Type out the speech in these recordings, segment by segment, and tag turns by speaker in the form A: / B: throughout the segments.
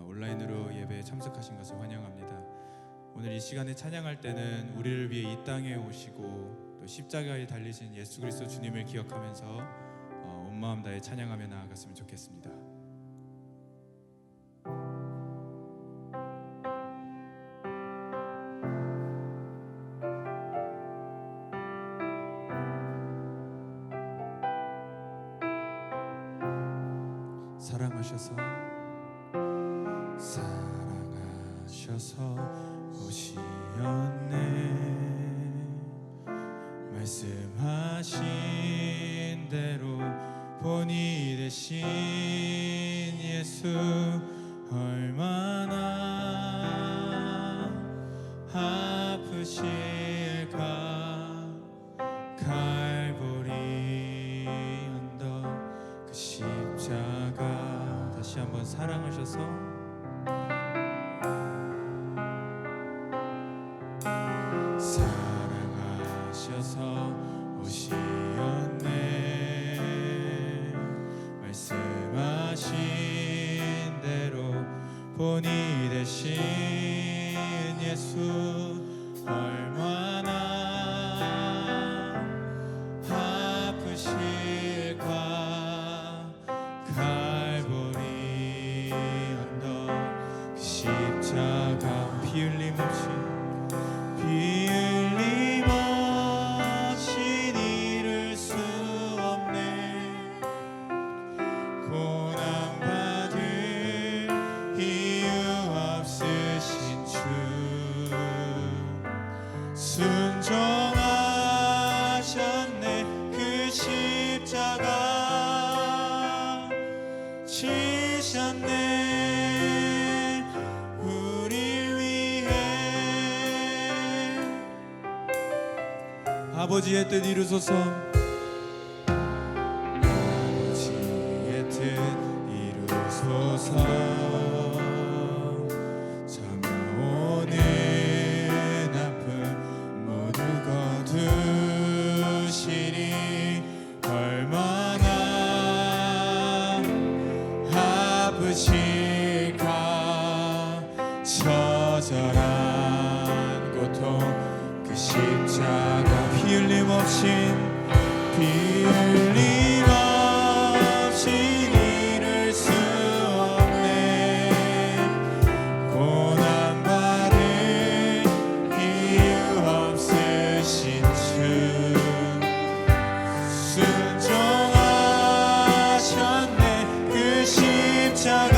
A: 온라인으로 예배에 참석하신 것을 환영합니다. 오늘 이 시간에 찬양할 때는 우리를 위해 이 땅에 오시고 또 십자가에 달리신 예수 그리스도 주님을 기억하면서 온 마음 다해 찬양하며 나아갔으면 좋겠습니다. 사랑하셔서 오시었네. 말씀하신 대로 본이 되신 예수 얼마나 아프실까. 갈보리 언덕 그 십자가. 다시 한번 사랑하셔서 오시었네. 말씀하신 대로 본이 되신 예수 얼마나 아프실까. 갈보리 언덕 그 십자가 피 흘림 없이 순종하셨네. 그 십자가 지셨네. 우리 위해 아버지의 뜻 이루소서. 아버지의 뜻 이루소서. 처절한 고통 그 십자가 피 흘림 없인 이룰 수 없네. 고난받을 이유 없으신 주 순종하셨네. 그 십자가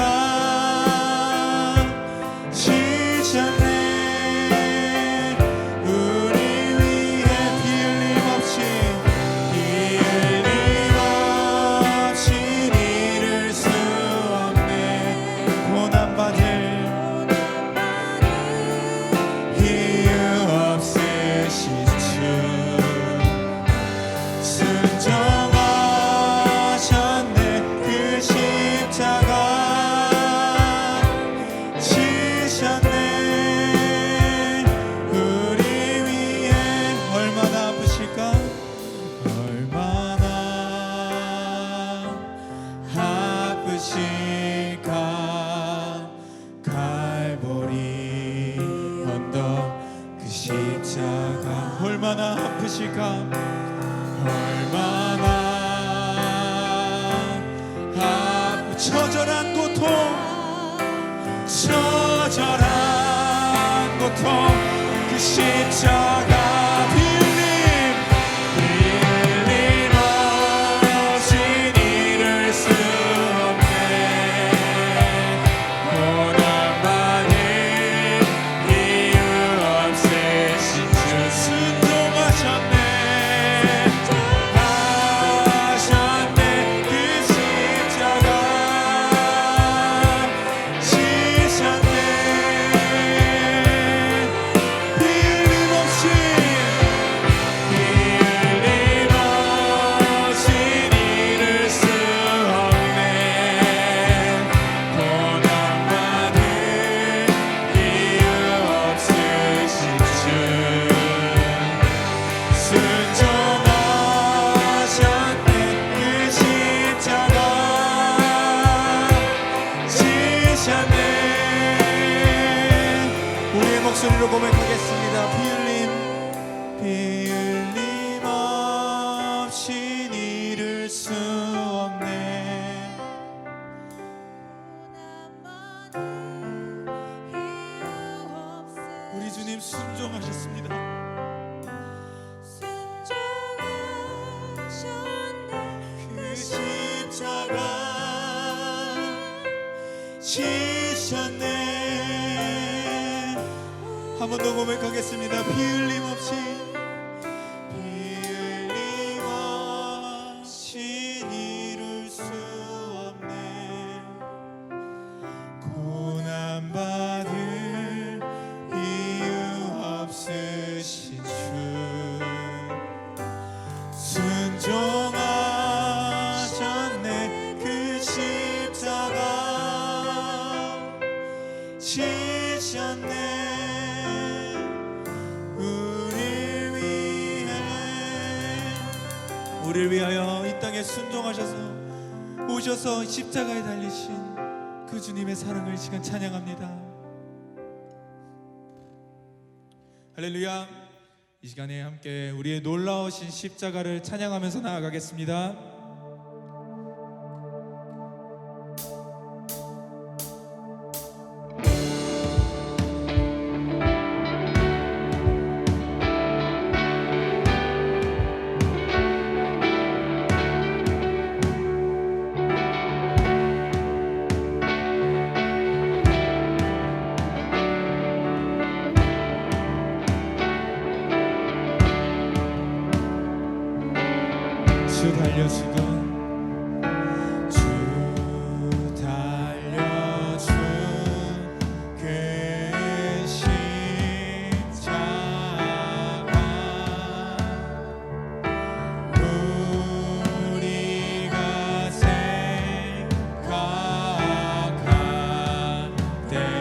A: 얼마나 아프실까. 얼마나 처절한 고통. 처절한 고통 그 십자가 시
B: 목소리로 고백하겠습니다. 비 흘림 없이 이룰 수 없네. 우리 주님 순종하셨습니다. 그 십자가 지셨네. 한 번 더 고백하겠습니다. 비 흘림 없이 이룰 수 없네. 고난 받을 이유 없으신 주 순종하셨네. 그 십자가 지셨네. 우리를 위하여 이 땅에 순종하셔서 오셔서 십자가에 달리신 그 주님의 사랑을 이 시간 찬양합니다. 할렐루야. 이 시간에 함께 우리의 놀라우신 십자가를 찬양하면서 나아가겠습니다. 주 달려주던 주 달려준 그 십자가 우리가 생각한 때에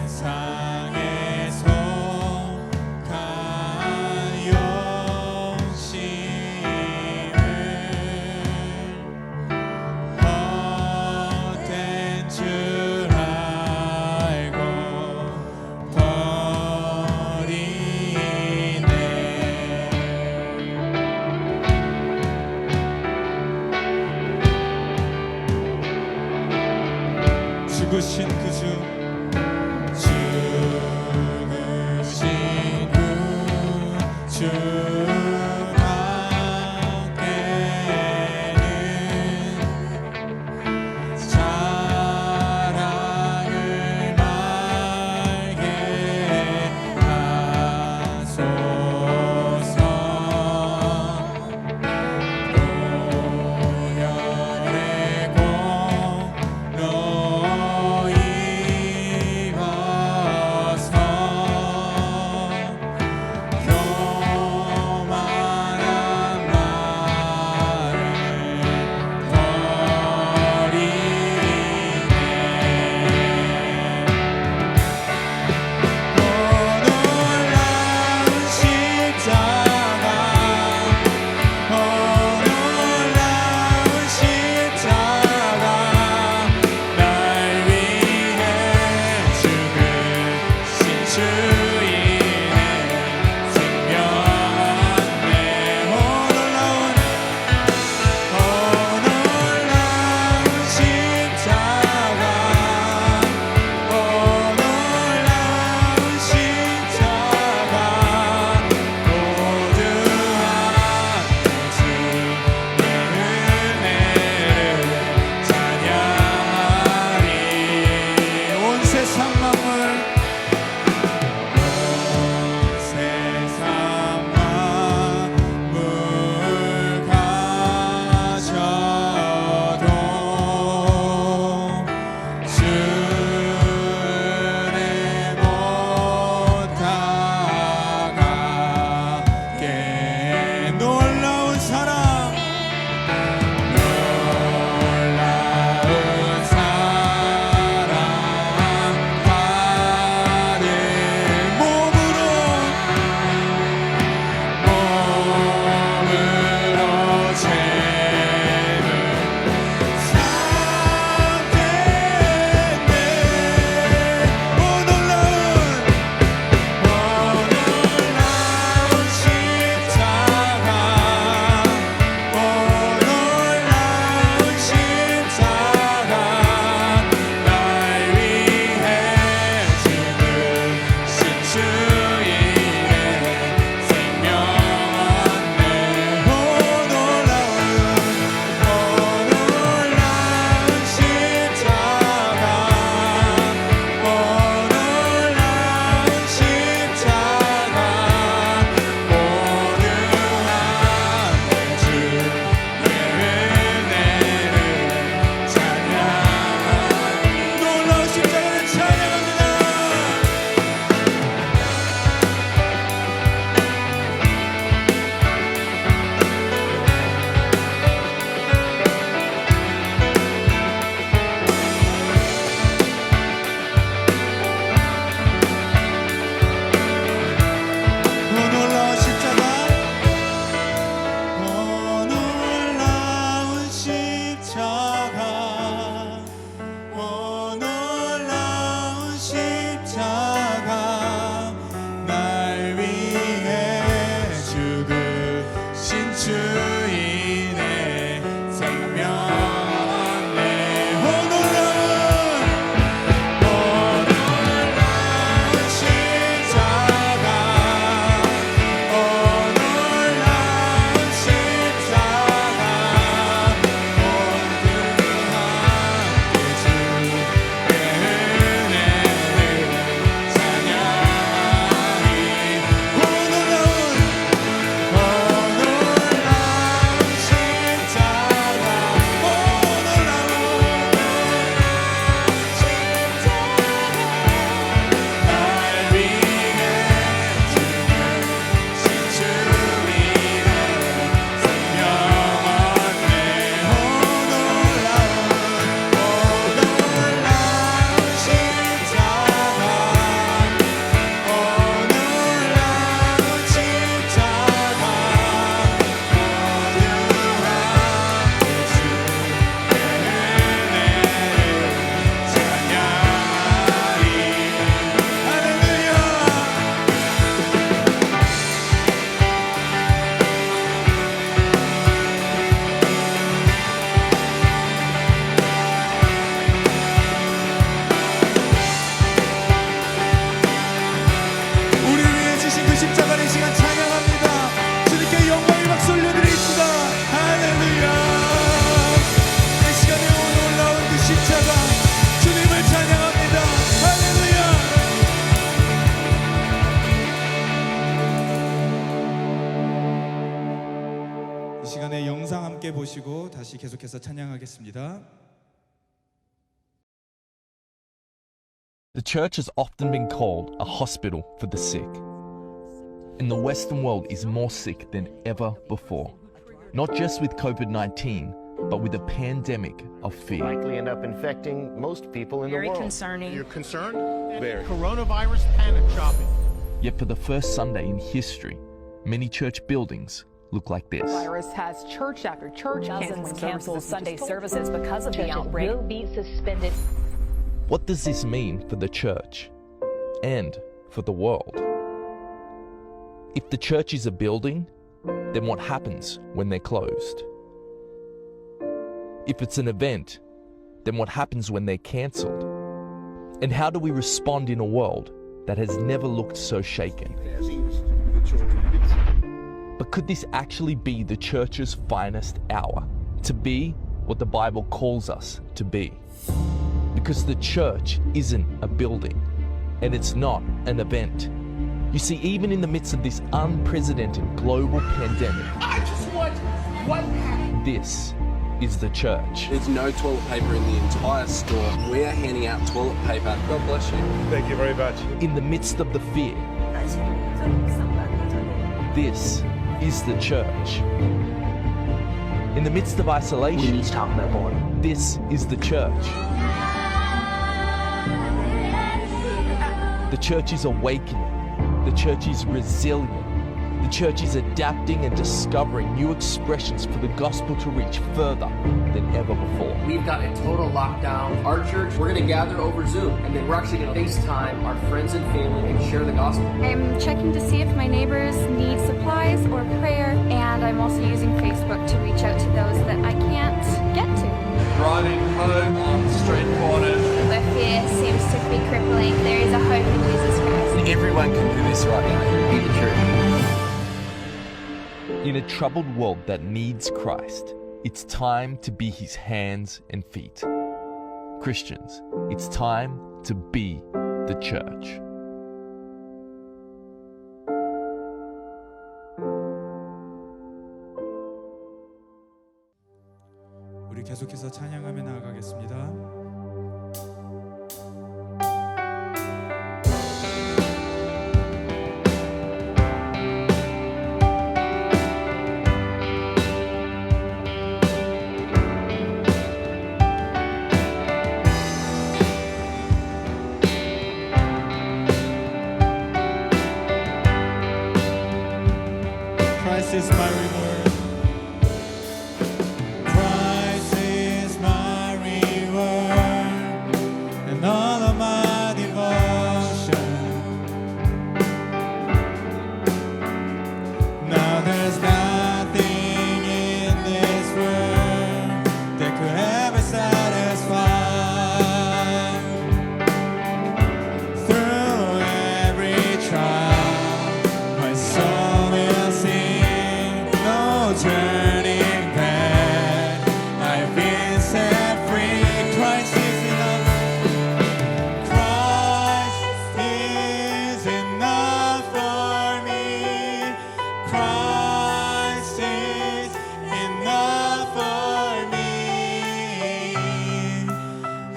B: 세상에서 죽으신 그 주 함께는 사랑을 말게 하소서. 보혈의 공로
A: 보시고 다시 계속해서 찬양하겠습니다.
C: The church has often been called a hospital for the sick. And the Western world is more sick than ever before. Not just with COVID-19, but with a pandemic of fear.
D: Likely end up infecting most people in the
E: Very
D: world.
E: concerning.
F: You're concerned?
D: Very.
F: Coronavirus panic shopping.
C: Yet for the first Sunday in history, many church buildings look like this.
G: Virus has church after church
E: Dozens cancel Sunday
G: services.
E: services because of the outbreak.
H: Will be suspended.
C: What does this mean for the church and for the world? If the church is a building, then what happens when they're closed? If it's an event, then what happens when they're cancelled? And how do we respond in a world that has never looked so shaken? But could this actually be the church's finest hour? To be what the Bible calls us to be? Because the church isn't a building, and it's not an event. You see, even in the midst of this unprecedented global pandemic,
I: I just want one pack.
C: this is the church.
J: There's no toilet paper in the entire store. We're handing out toilet paper. God bless you.
F: Thank you very much.
C: In the midst of the fear, this is the church. In the midst of isolation, this is the church. The church is awakening. The church is resilient. The church is adapting and discovering new expressions for the gospel to reach further than ever before.
I: We've got a total lockdown. Our church, we're going to gather over Zoom, and then we're actually going to FaceTime our friends and family and share the gospel.
K: I'm checking to see if my neighbors need supplies or prayer, and I'm also using Facebook to reach out to those that I can't get to.
F: Driving home on street corners.
K: Where fear seems to be crippling, there is a hope in Jesus Christ.
J: Everyone can do this right now.
I: Be the church.
C: In a troubled world that needs Christ, it's time to be his hands and feet. Christians, it's time to be the church.
A: 우리 계속해서 찬양하며 나아가겠습니다. Christ is my reward. Christ is my reward and all of my devotion. Now there's nothing in this world that could ever satisfy. Through every trial, my soul will sing. No turning back. I've been set free. Christ is enough. Christ is enough for me. Christ is enough for me.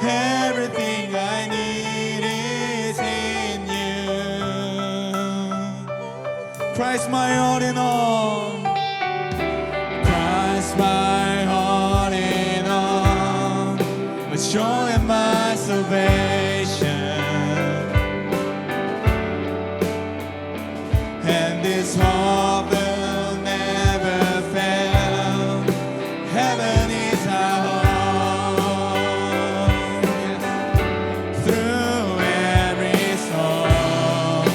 A: Everything I need is in you. Christ, my all in all. Christ, my all in all. My joy and my salvation. And this hope will never fail. Heaven is our home. Through every storm,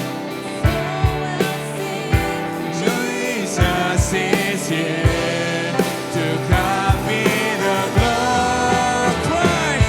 A: Jesus is here to copy the glow. Christ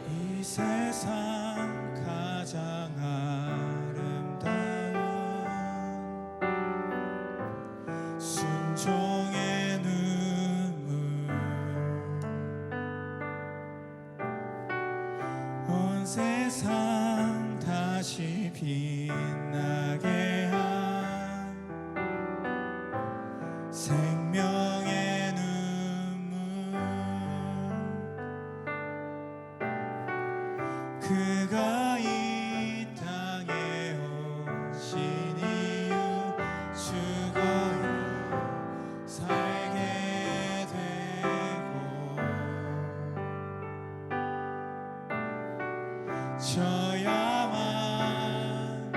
B: 이 세상 가장 아름다운 순종의 눈물 온 세상 다시 빛나게 한 생명의 눈물 그가 이 땅에 오신 이유 죽어야 살게 되고 져야만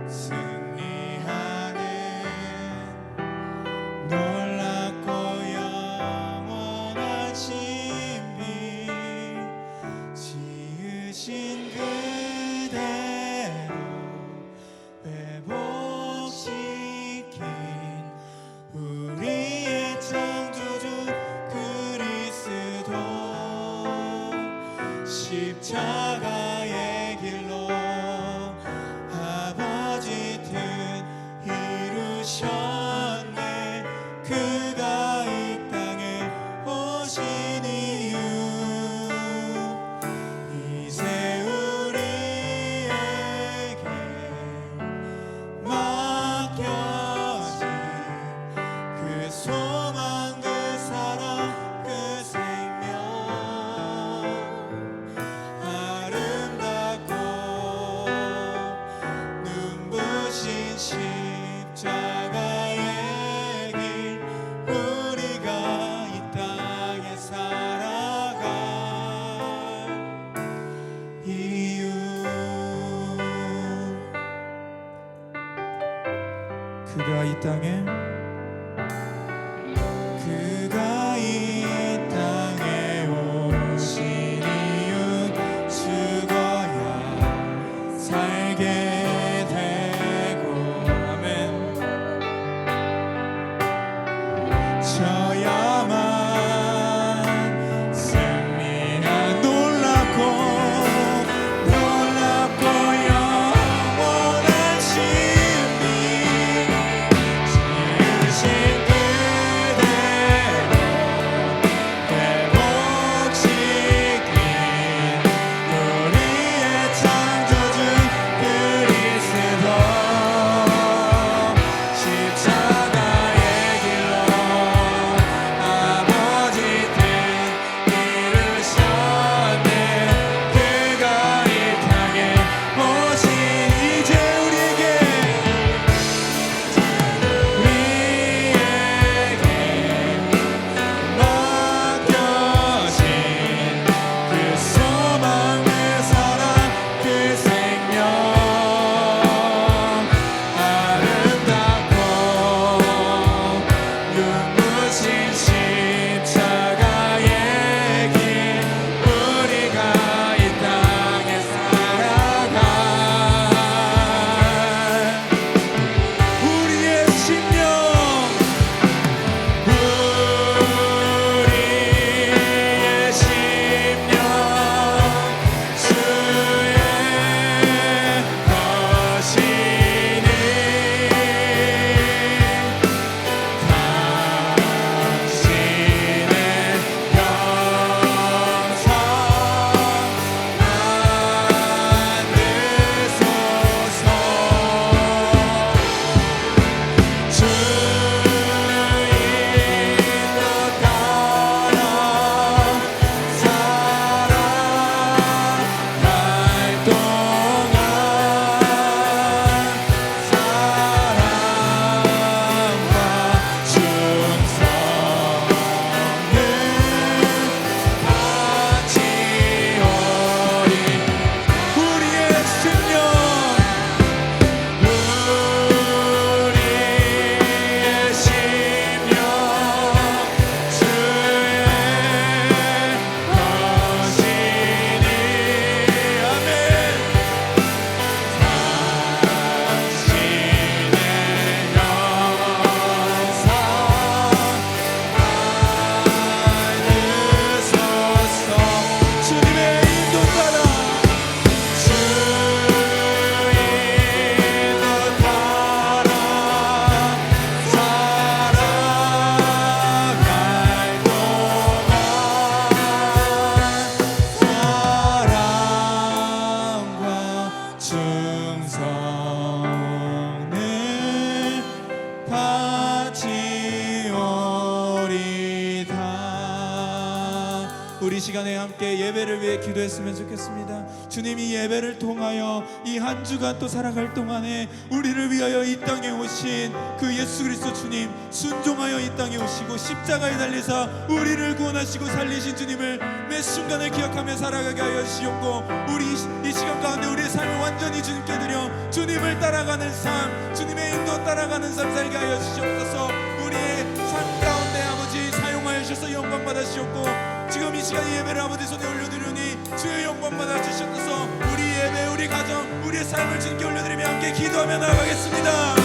B: 승리하는 놀랍고 영원한 신비 지으신 그대로 회복시킨 우리의 창조주 그리스도 십자가의 길로 아버지 뜻 이루셨네 그가 이 땅에 오신 이유 이제 우리에게 맡겨진 그 소망 그 사랑 그 생명 아름답고 눈부신 십자가의 길 우리가 이 땅에 살아갈 이유 그가 이 땅에 오신 이유 죽어야 살게 되고 아멘 져야만 승리한 놀랍고 영원한 신비 지으신 우리 시간에 함께 예배를 위해 기도했으면 좋겠습니다. 주님이 예배를 통하여 이 한 주간 또 살아갈 동안에 우리를 위하여 이 땅에 오신 그 예수 그리스도 주님, 순종하여 이 땅에 오시고 십자가에 달리사 우리를 구원하시고 살리신 주님을 매 순간을 기억하며 살아가게 하여 주시옵고, 우리 이 시간 가운데 우리의 삶을 완전히 주님께 드려 주님을 따라가는 삶, 주님의 인도 따라가는 삶 살게 하여 주시옵소서. 우리의 삶 가운데 아버지 사용하여 주셔서 영광 받으시옵고, 지금 이 시간 예배를 아버지 손에 올려드리니 주의 영광 받아 주시옵소서. 우리 예배, 우리 가정, 우리의 삶을 주님께 올려드리며 함께 기도하며 나아가겠습니다.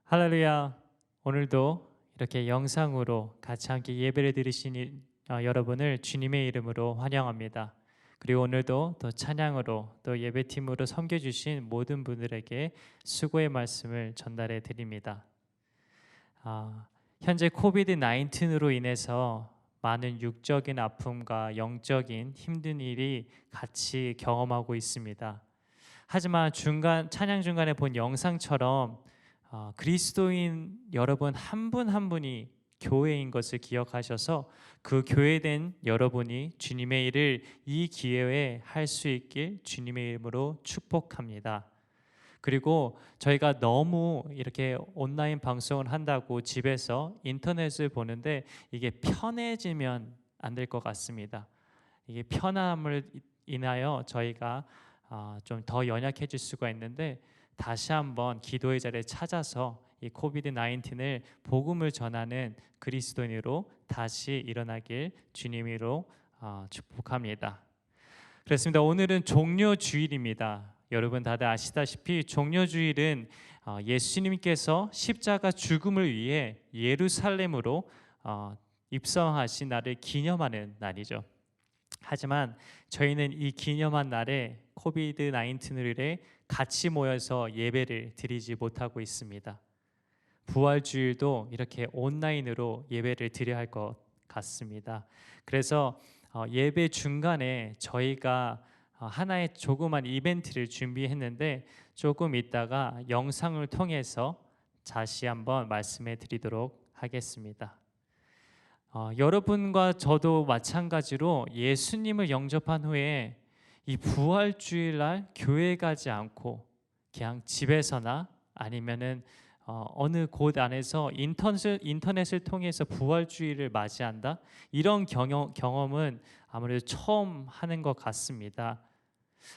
H: 할렐루야. 오늘도 이렇게 영상으로 같이 함께 예배를 드리신 여러분을 주님의 이름으로 환영합니다. 그리고 오늘도 또 찬양으로 또 예배팀으로 섬겨주신 모든 분들에게 수고의 말씀을 전달해 드립니다. 현재 코비드-19으로 인해서 많은 육적인 아픔과 영적인 힘든 일이 같이 경험하고 있습니다. 하지만 찬양 중간에 본 영상처럼 그리스도인 여러분 한 분 한 분이 교회인 것을 기억하셔서 그 교회된 여러분이 주님의 일을 이 기회에 할 수 있길 주님의 이름으로 축복합니다. 그리고 저희가 너무 이렇게 온라인 방송을 한다고 집에서 인터넷을 보는데 이게 편해지면 안 될 것 같습니다. 이게 편함을 인하여 저희가 좀 더 연약해질 수가 있는데, 다시 한번 기도의 자리에 찾아서 이 코비드-19을 복음을 전하는 그리스도인으로 다시 일어나길 주님으로 축복합니다. 그렇습니다. 오늘은 종료주일입니다. 여러분 다들 아시다시피 종료주일은 예수님께서 십자가 죽음을 위해 예루살렘으로 입성하신 날을 기념하는 날이죠. 하지만 저희는 이 기념한 날에 코비드-19을 같이 모여서 예배를 드리지 못하고 있습니다. 부활주일도 이렇게 온라인으로 예배를 드려야 할 것 같습니다. 그래서 예배 중간에 저희가 하나의 조그만 이벤트를 준비했는데 조금 있다가 영상을 통해서 다시 한번 말씀해 드리도록 하겠습니다. 여러분과 저도 마찬가지로 예수님을 영접한 후에 이 부활주일날 교회 가지 않고 그냥 집에서나 아니면은 어느 곳 안에서 인터넷을 통해서 부활주일을 맞이한다, 이런 경험은 아무래도 처음 하는 것 같습니다.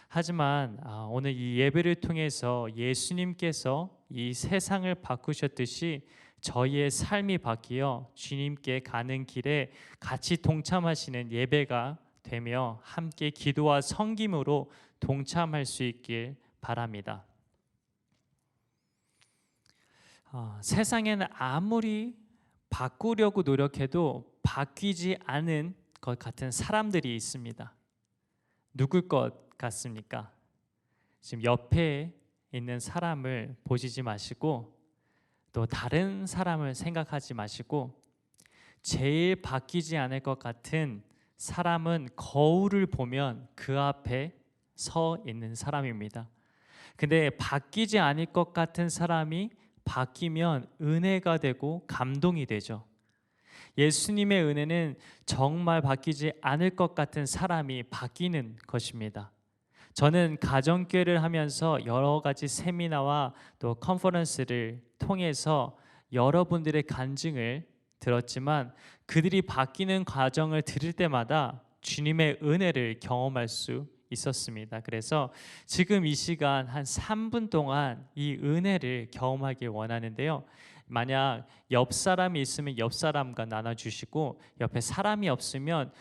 H: 하지만 오늘 이 예배를 통해서 예수님께서 이 세상을 바꾸셨듯이 저희의 삶이 바뀌어 주님께 가는 길에 같이 동참하시는 예배가 되며 함께 기도와 섬김으로 동참할 수 있길 바랍니다. 세상에는 아무리 바꾸려고 노력해도 바뀌지 않은 것 같은 사람들이 있습니다. 누굴 것 같습니까? 지금 옆에 있는 사람을 보시지 마시고 또 다른 사람을 생각하지 마시고 제일 바뀌지 않을 것 같은 사람은 거울을 보면 그 앞에 서 있는 사람입니다. 근데 바뀌지 않을 것 같은 사람이 바뀌면 은혜가 되고 감동이 되죠. 예수님의 은혜는 정말 바뀌지 않을 것 같은 사람이 바뀌는 것입니다. 저는 가정교회를 하면서 여러 가지 세미나와 또 컨퍼런스를 통해서 여러분들의 간증을 들었지만 그들이 바뀌는 과정을 들을 때마다 주님의 은혜를 경험할 수 있었습니다. 그래서 지금 이 시간 한 3분 동안 이 은혜를 경험하길 원하는데요. 만약 옆 사람이 있으면 옆 사람과 나눠주시고 옆에 사람이 없으면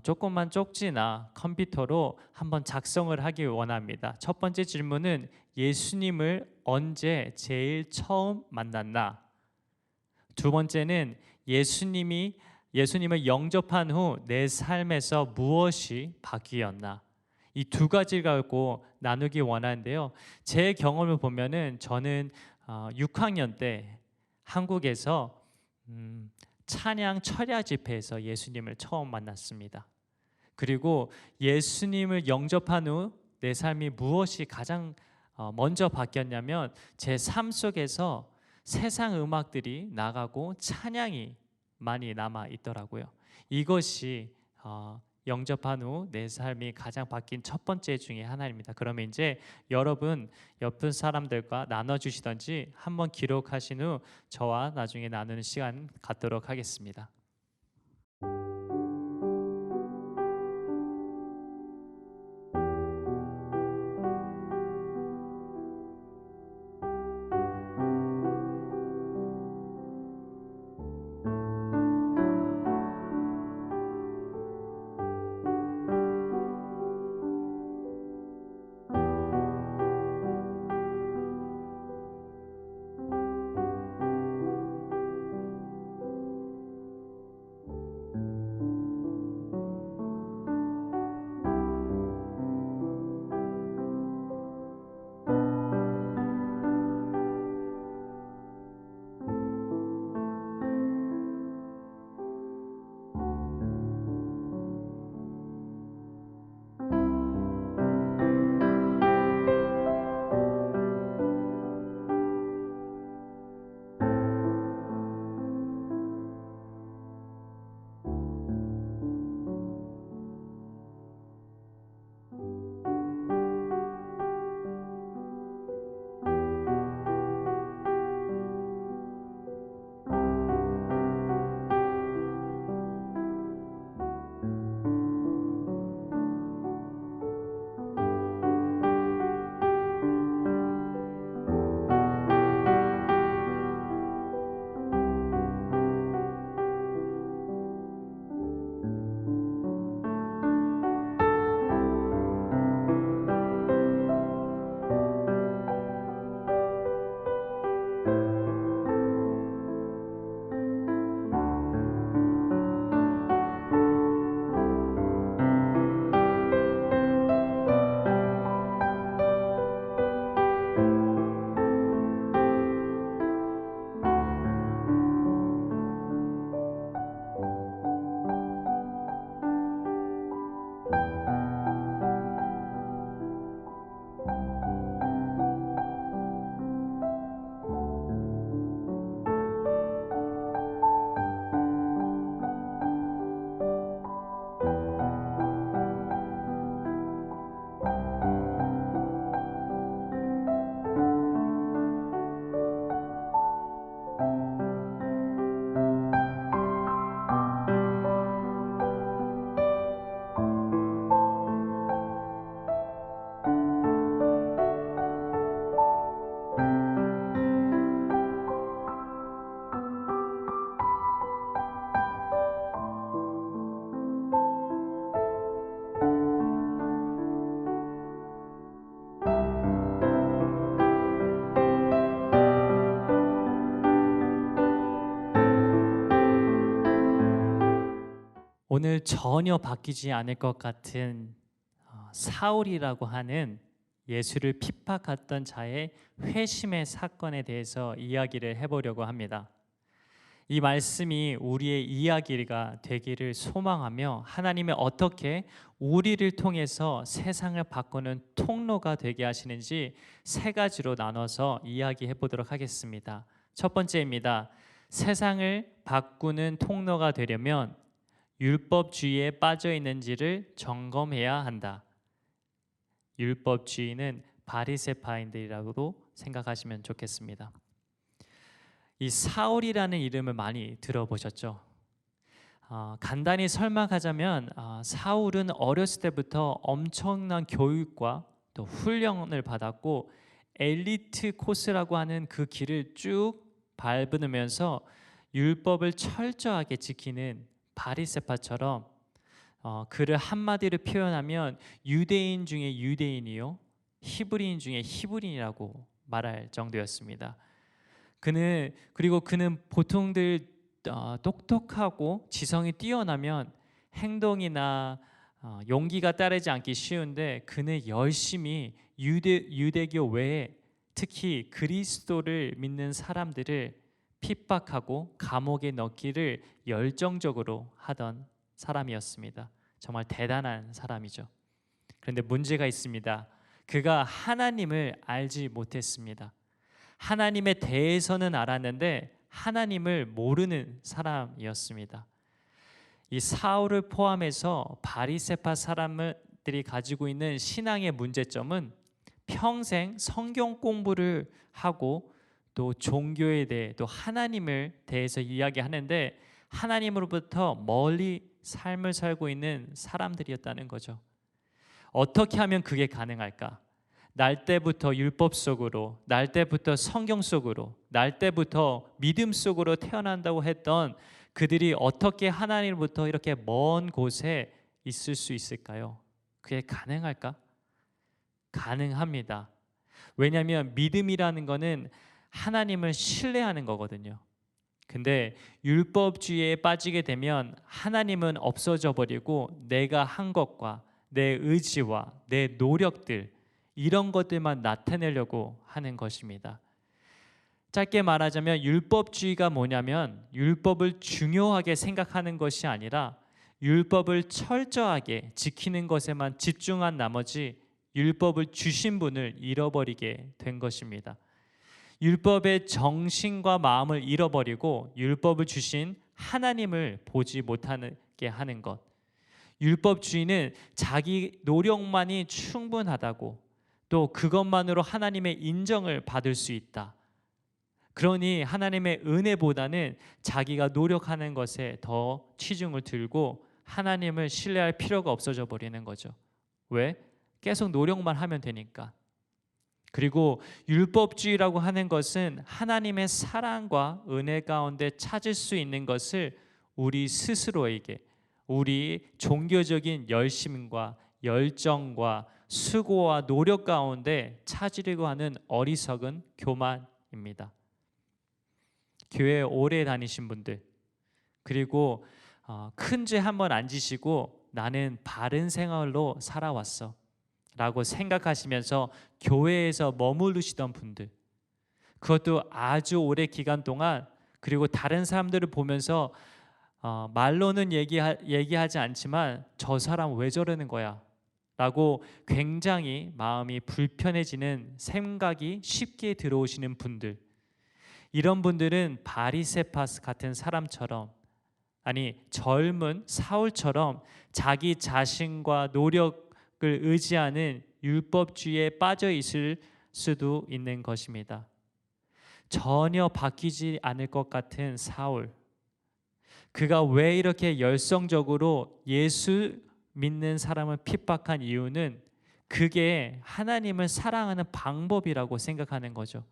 H: 조금만 쪽지나 컴퓨터로 한번 작성을 하길 원합니다. 첫 번째 질문은 예수님을 언제 제일 처음 만났나? 두 번째는 예수님을 영접한 후 내 삶에서 무엇이 바뀌었나? 이 두 가지를 갖고 나누기 원하는데요. 제 경험을 보면은 저는 6학년 때 한국에서 찬양 철야 집회에서 예수님을 처음 만났습니다. 그리고 예수님을 영접한 후 내 삶이 무엇이 가장 먼저 바뀌었냐면 제 삶 속에서 세상 음악들이 나가고 찬양이 많이 남아 있더라고요. 이것이 영접한 후 내 삶이 가장 바뀐 첫 번째 중에 하나입니다. 그러면 이제 여러분 옆 사람들과 나눠주시던지 한번 기록하신 후 저와 나중에 나누는 시간 갖도록 하겠습니다. 오늘 전혀 바뀌지 않을 것 같은 사울이라고 하는 예수를 핍박했던 자의 회심의 사건에 대해서 이야기를 해보려고 합니다. 이 말씀이 우리의 이야기가 되기를 소망하며 하나님이 어떻게 우리를 통해서 세상을 바꾸는 통로가 되게 하시는지 세 가지로 나눠서 이야기해 보도록 하겠습니다. 첫 번째입니다. 세상을 바꾸는 통로가 되려면 율법주의에 빠져 있는지를 점검해야 한다. 율법주의는 바리새파인들이라고도 생각하시면 좋겠습니다. 이 사울이라는 이름을 많이 들어보셨죠? 간단히 설명하자면 사울은 어렸을 때부터 엄청난 교육과 또 훈련을 받았고 엘리트 코스라고 하는 그 길을 쭉 밟으면서 율법을 철저하게 지키는 바리새파처럼 그를 한마디로 표현하면 유대인 중에 유대인이요 히브리인 중에 히브리인이라고 말할 정도였습니다. 그리고 그는 보통들 똑똑하고 지성이 뛰어나면 행동이나 용기가 따르지 않기 쉬운데 그는 열심히 유대교 외에 특히 그리스도를 믿는 사람들을 핍박하고 감옥에 넣기를 열정적으로 하던 사람이었습니다. 정말 대단한 사람이죠. 그런데 문제가 있습니다. 그가 하나님을 알지 못했습니다. 하나님에 대해서는 알았는데 하나님을 모르는 사람이었습니다. 이 사울을 포함해서 바리새파 사람들이 가지고 있는 신앙의 문제점은 평생 성경 공부를 하고 또 종교에 대해 또 하나님을 대해서 이야기하는데 하나님으로부터 멀리 삶을 살고 있는 사람들이었다는 거죠. 어떻게 하면 그게 가능할까? 날 때부터 율법 속으로, 날 때부터 성경 속으로, 날 때부터 믿음 속으로 태어난다고 했던 그들이 어떻게 하나님으로부터 이렇게 먼 곳에 있을 수 있을까요? 그게 가능할까? 가능합니다. 왜냐하면 믿음이라는 거는 하나님을 신뢰하는 거거든요. 근데 율법주의에 빠지게 되면 하나님은 없어져 버리고 내가 한 것과 내 의지와 내 노력들 이런 것들만 나타내려고 하는 것입니다. 짧게 말하자면 율법주의가 뭐냐면 율법을 중요하게 생각하는 것이 아니라 율법을 철저하게 지키는 것에만 집중한 나머지 율법을 주신 분을 잃어버리게 된 것입니다. 율법의 정신과 마음을 잃어버리고 율법을 주신 하나님을 보지 못하게 하는 것. 율법주의는 자기 노력만이 충분하다고 또 그것만으로 하나님의 인정을 받을 수 있다. 그러니 하나님의 은혜보다는 자기가 노력하는 것에 더 치중을 들고 하나님을 신뢰할 필요가 없어져 버리는 거죠. 왜? 계속 노력만 하면 되니까. 그리고 율법주의라고 하는 것은 하나님의 사랑과 은혜 가운데 찾을 수 있는 것을 우리 스스로에게 우리 종교적인 열심과 열정과 수고와 노력 가운데 찾으려고 하는 어리석은 교만입니다. 교회 오래 다니신 분들 그리고 큰 죄 한 번 안 지시고 나는 바른 생활로 살아왔어 라고 생각하시면서 교회에서 머무르시던 분들 그것도 아주 오래 기간 동안 그리고 다른 사람들을 보면서 말로는 얘기하지 않지만 저 사람 왜 저러는 거야 라고 굉장히 마음이 불편해지는 생각이 쉽게 들어오시는 분들 이런 분들은 바리새파스 같은 사람처럼 아니 젊은 사울처럼 자기 자신과 노력을 의지하는 율법주의에 빠져 있을 수도 있는 것입니다. 전혀 바뀌지 않을 것 같은 사울 그가 왜 이렇게 열성적으로 예수 믿는 사람을 핍박한 이유는 그게 하나님을 사랑하는 방법이라고 생각하는 거죠.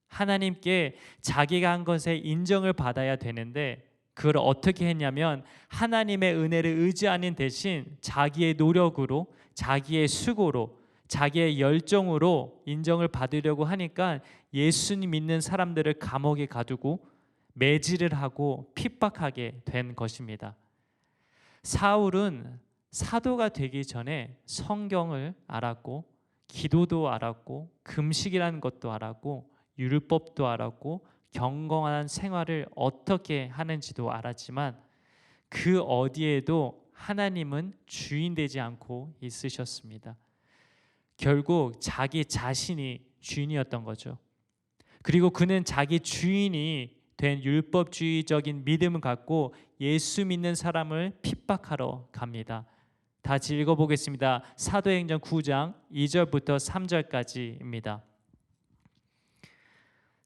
H: 하나님께 자기가 한 것에 인정을 받아야 되는데 그걸 어떻게 했냐면 하나님의 은혜를 의지하는 대신 자기의 노력으로 자기의 수고로 자기의 열정으로 인정을 받으려고 하니까 예수님 믿는 사람들을 감옥에 가두고 매질을 하고 핍박하게 된 것입니다. 사울은 사도가 되기 전에 성경을 알았고 기도도 알았고 금식이라는 것도 알았고 율법도 알았고 경건한 생활을 어떻게 하는지도 알았지만 그 어디에도 하나님은 주인 되지 않고 있으셨습니다. 결국 자기 자신이 주인이었던 거죠. 그리고 그는 자기 주인이 된 율법주의적인 믿음을 갖고 예수 믿는 사람을 핍박하러 갑니다. 다시 읽어보겠습니다. 사도행전 9장 2절부터 3절까지입니다.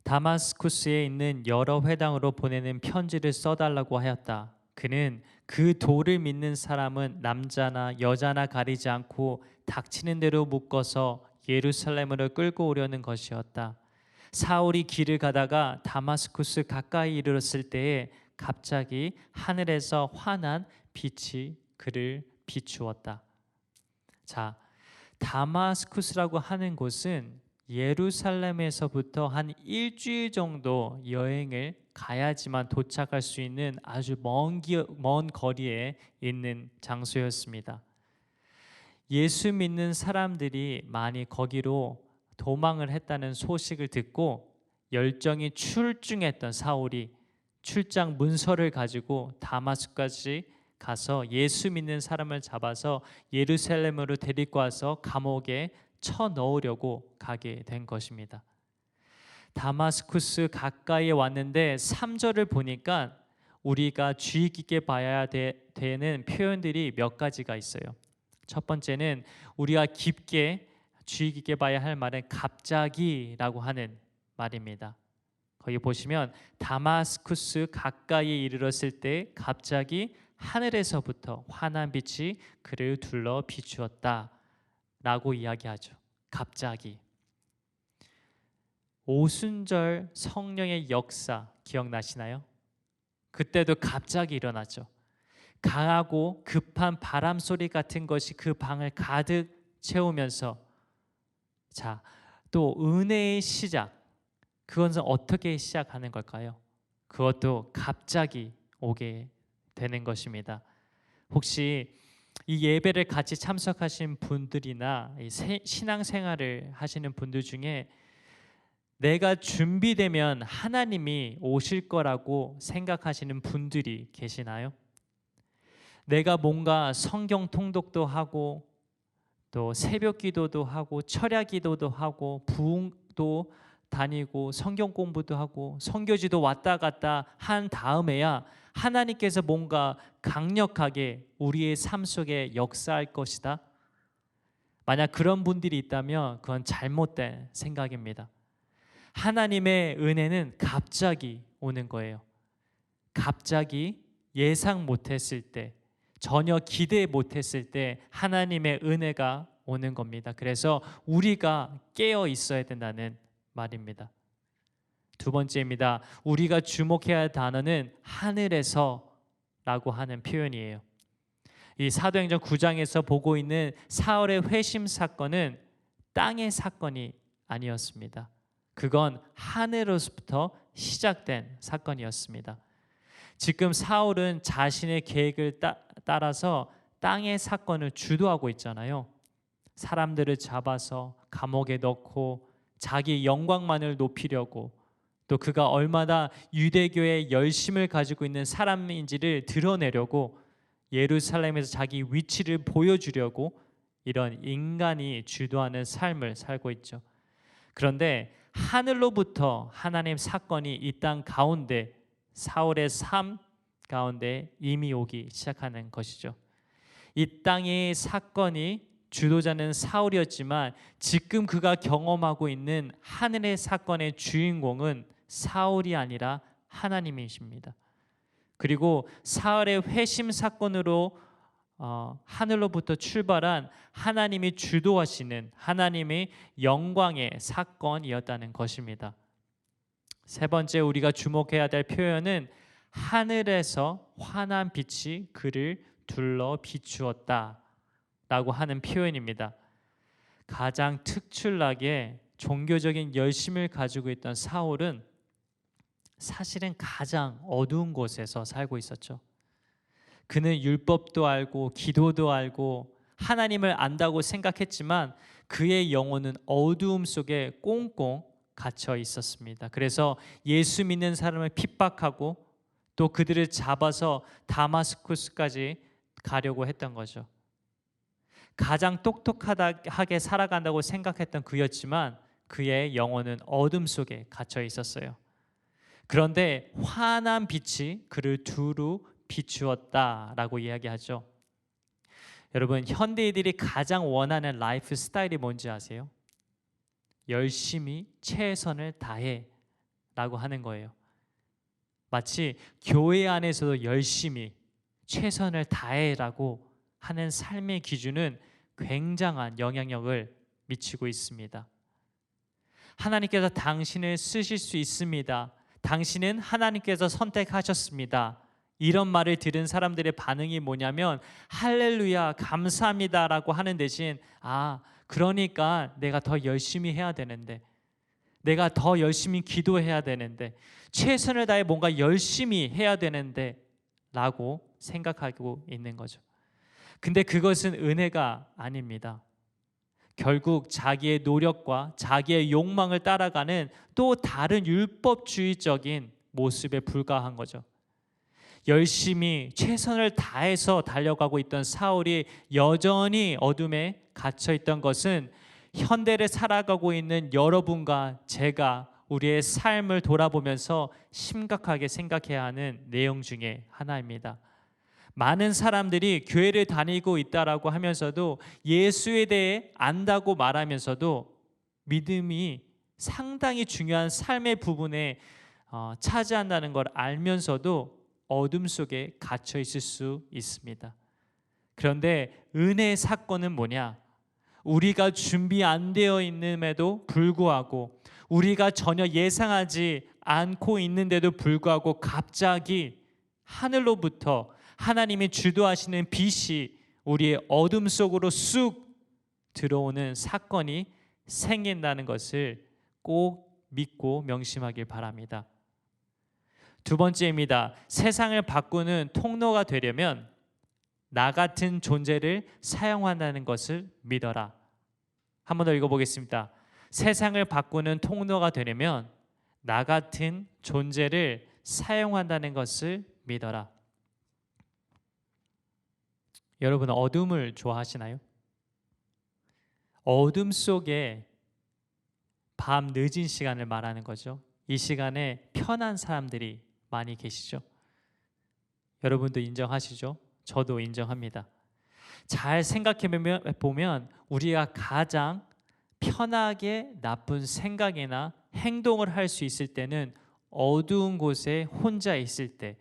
H: 다마스쿠스에 있는 여러 회당으로 보내는 편지를 써달라고 하였다. 그는 그 돌을 믿는 사람은 남자나 여자나 가리지 않고 닥치는 대로 묶어서 예루살렘으로 끌고 오려는 것이었다. 사울이 길을 가다가 다마스쿠스 가까이 이르렀을 때에 갑자기 하늘에서 환한 빛이 그를 비추었다. 자, 다마스쿠스라고 하는 곳은 예루살렘에서부터 한 일주일 정도 여행을 가야지만 도착할 수 있는 아주 먼 거리에 있는 장소였습니다. 예수 믿는 사람들이 많이 거기로 도망을 했다는 소식을 듣고 열정이 출중했던 사울이 출장 문서를 가지고 다마스쿠스까지 가서 예수 믿는 사람을 잡아서 예루살렘으로 데리고 와서 감옥에 쳐 넣으려고 가게 된 것입니다. 다마스쿠스 가까이에 왔는데 3절을 보니까 우리가 주의 깊게 봐야 되는 표현들이 몇 가지가 있어요. 첫 번째는 우리가 주의 깊게 봐야 할 말은 갑자기라고 하는 말입니다. 거기 보시면 다마스쿠스 가까이에 이르렀을 때 갑자기 하늘에서부터 환한 빛이 그를 둘러 비추었다 라고 이야기하죠. 갑자기. 오순절 성령의 역사 기억나시나요? 그때도 갑자기 일어났죠. 강하고 급한 바람 소리 같은 것이 그 방을 가득 채우면서 자, 또 은혜의 시작, 그것은 어떻게 시작하는 걸까요? 그것도 갑자기 오게 되는 것입니다. 혹시 이 예배를 같이 참석하신 분들이나 신앙생활을 하시는 분들 중에 내가 준비되면 하나님이 오실 거라고 생각하시는 분들이 계시나요? 내가 뭔가 성경 통독도 하고 또 새벽 기도도 하고 철야 기도도 하고 부흥도 다니고 성경 공부도 하고 선교지도 왔다 갔다 한 다음에야 하나님께서 뭔가 강력하게 우리의 삶 속에 역사할 것이다. 만약 그런 분들이 있다면 그건 잘못된 생각입니다. 하나님의 은혜는 갑자기 오는 거예요. 갑자기 예상 못했을 때, 전혀 기대 못했을 때 하나님의 은혜가 오는 겁니다. 그래서 우리가 깨어 있어야 된다는 말입니다. 두 번째입니다. 우리가 주목해야 할 단어는 하늘에서라고 하는 표현이에요. 이 사도행전 9장에서 보고 있는 사울의 회심 사건은 땅의 사건이 아니었습니다. 그건 하늘로부터 시작된 사건이었습니다. 지금 사울은 자신의 계획을 따라서 땅의 사건을 주도하고 있잖아요. 사람들을 잡아서 감옥에 넣고 자기 영광만을 높이려고, 또 그가 얼마나 유대교의 열심을 가지고 있는 사람인지를 드러내려고, 예루살렘에서 자기 위치를 보여주려고 이런 인간이 주도하는 삶을 살고 있죠. 그런데 하늘로부터 하나님 사건이 이 땅 가운데, 사울의 삶 가운데 이미 오기 시작하는 것이죠. 이 땅의 사건이 주도자는 사울이었지만 지금 그가 경험하고 있는 하늘의 사건의 주인공은 사울이 아니라 하나님이십니다. 그리고 사울의 회심 사건으로 하늘로부터 출발한 하나님이 주도하시는 하나님의 영광의 사건이었다는 것입니다. 세 번째 우리가 주목해야 될 표현은 하늘에서 환한 빛이 그를 둘러 비추었다 라고 하는 표현입니다. 가장 특출나게 종교적인 열심을 가지고 있던 사울은 사실은 가장 어두운 곳에서 살고 있었죠. 그는 율법도 알고 기도도 알고 하나님을 안다고 생각했지만 그의 영혼은 어두움 속에 꽁꽁 갇혀 있었습니다. 그래서 예수 믿는 사람을 핍박하고 또 그들을 잡아서 다마스쿠스까지 가려고 했던 거죠. 가장 똑똑하게 살아간다고 생각했던 그였지만 그의 영혼은 어둠 속에 갇혀 있었어요. 그런데 환한 빛이 그를 두루 비추었다라고 이야기하죠. 여러분, 현대인들이 가장 원하는 라이프 스타일이 뭔지 아세요? 열심히 최선을 다해 라고 하는 거예요. 마치 교회 안에서도 열심히 최선을 다해라고 하는 삶의 기준은 굉장한 영향력을 미치고 있습니다. 하나님께서 당신을 쓰실 수 있습니다. 당신은 하나님께서 선택하셨습니다. 이런 말을 들은 사람들의 반응이 뭐냐면 할렐루야 감사합니다라고 하는 대신 그러니까 내가 더 열심히 해야 되는데, 내가 더 열심히 기도해야 되는데, 최선을 다해 뭔가 열심히 해야 되는데 라고 생각하고 있는 거죠. 근데 그것은 은혜가 아닙니다. 결국 자기의 노력과 자기의 욕망을 따라가는 또 다른 율법주의적인 모습에 불과한 거죠. 열심히 최선을 다해서 달려가고 있던 사울이 여전히 어둠에 갇혀 있던 것은 현대를 살아가고 있는 여러분과 제가 우리의 삶을 돌아보면서 심각하게 생각해야 하는 내용 중에 하나입니다. 많은 사람들이 교회를 다니고 있다라고 하면서도 예수에 대해 안다고 말하면서도 믿음이 상당히 중요한 삶의 부분에 차지한다는 걸 알면서도 어둠 속에 갇혀 있을 수 있습니다. 그런데 은혜의 사건은 뭐냐? 우리가 준비 안 되어 있음에도 불구하고, 우리가 전혀 예상하지 않고 있는데도 불구하고 갑자기 하늘로부터 하나님이 주도하시는 빛이 우리의 어둠 속으로 쑥 들어오는 사건이 생긴다는 것을 꼭 믿고 명심하길 바랍니다. 두 번째입니다. 세상을 바꾸는 통로가 되려면 나 같은 존재를 사용한다는 것을 믿어라. 한 번 더 읽어보겠습니다. 세상을 바꾸는 통로가 되려면 나 같은 존재를 사용한다는 것을 믿어라. 여러분, 어둠을 좋아하시나요? 어둠 속에 밤 늦은 시간을 말하는 거죠. 이 시간에 편한 사람들이 많이 계시죠? 여러분도 인정하시죠? 저도 인정합니다. 잘 생각해 보면 우리가 가장 편하게 나쁜 생각이나 행동을 할 수 있을 때는 어두운 곳에 혼자 있을 때,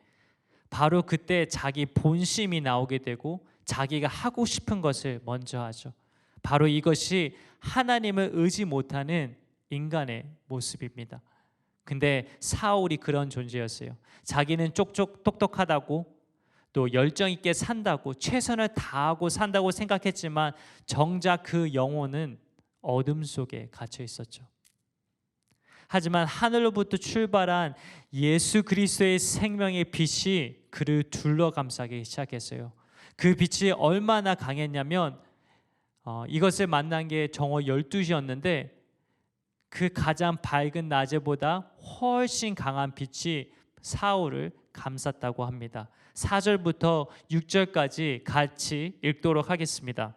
H: 바로 그때 자기 본심이 나오게 되고 자기가 하고 싶은 것을 먼저 하죠. 바로 이것이 하나님을 의지 못하는 인간의 모습입니다. 근데 사울이 그런 존재였어요. 자기는 똑똑하다고, 또 열정 있게 산다고, 최선을 다하고 산다고 생각했지만 정작 그 영혼은 어둠 속에 갇혀 있었죠. 하지만 하늘로부터 출발한 예수 그리스도의 생명의 빛이 그를 둘러감싸기 시작했어요. 그 빛이 얼마나 강했냐면 이것을 만난 게 정오 12시였는데 그 가장 밝은 낮에보다 훨씬 강한 빛이 사울을 감쌌다고 합니다. 4절부터 6절까지 같이 읽도록 하겠습니다.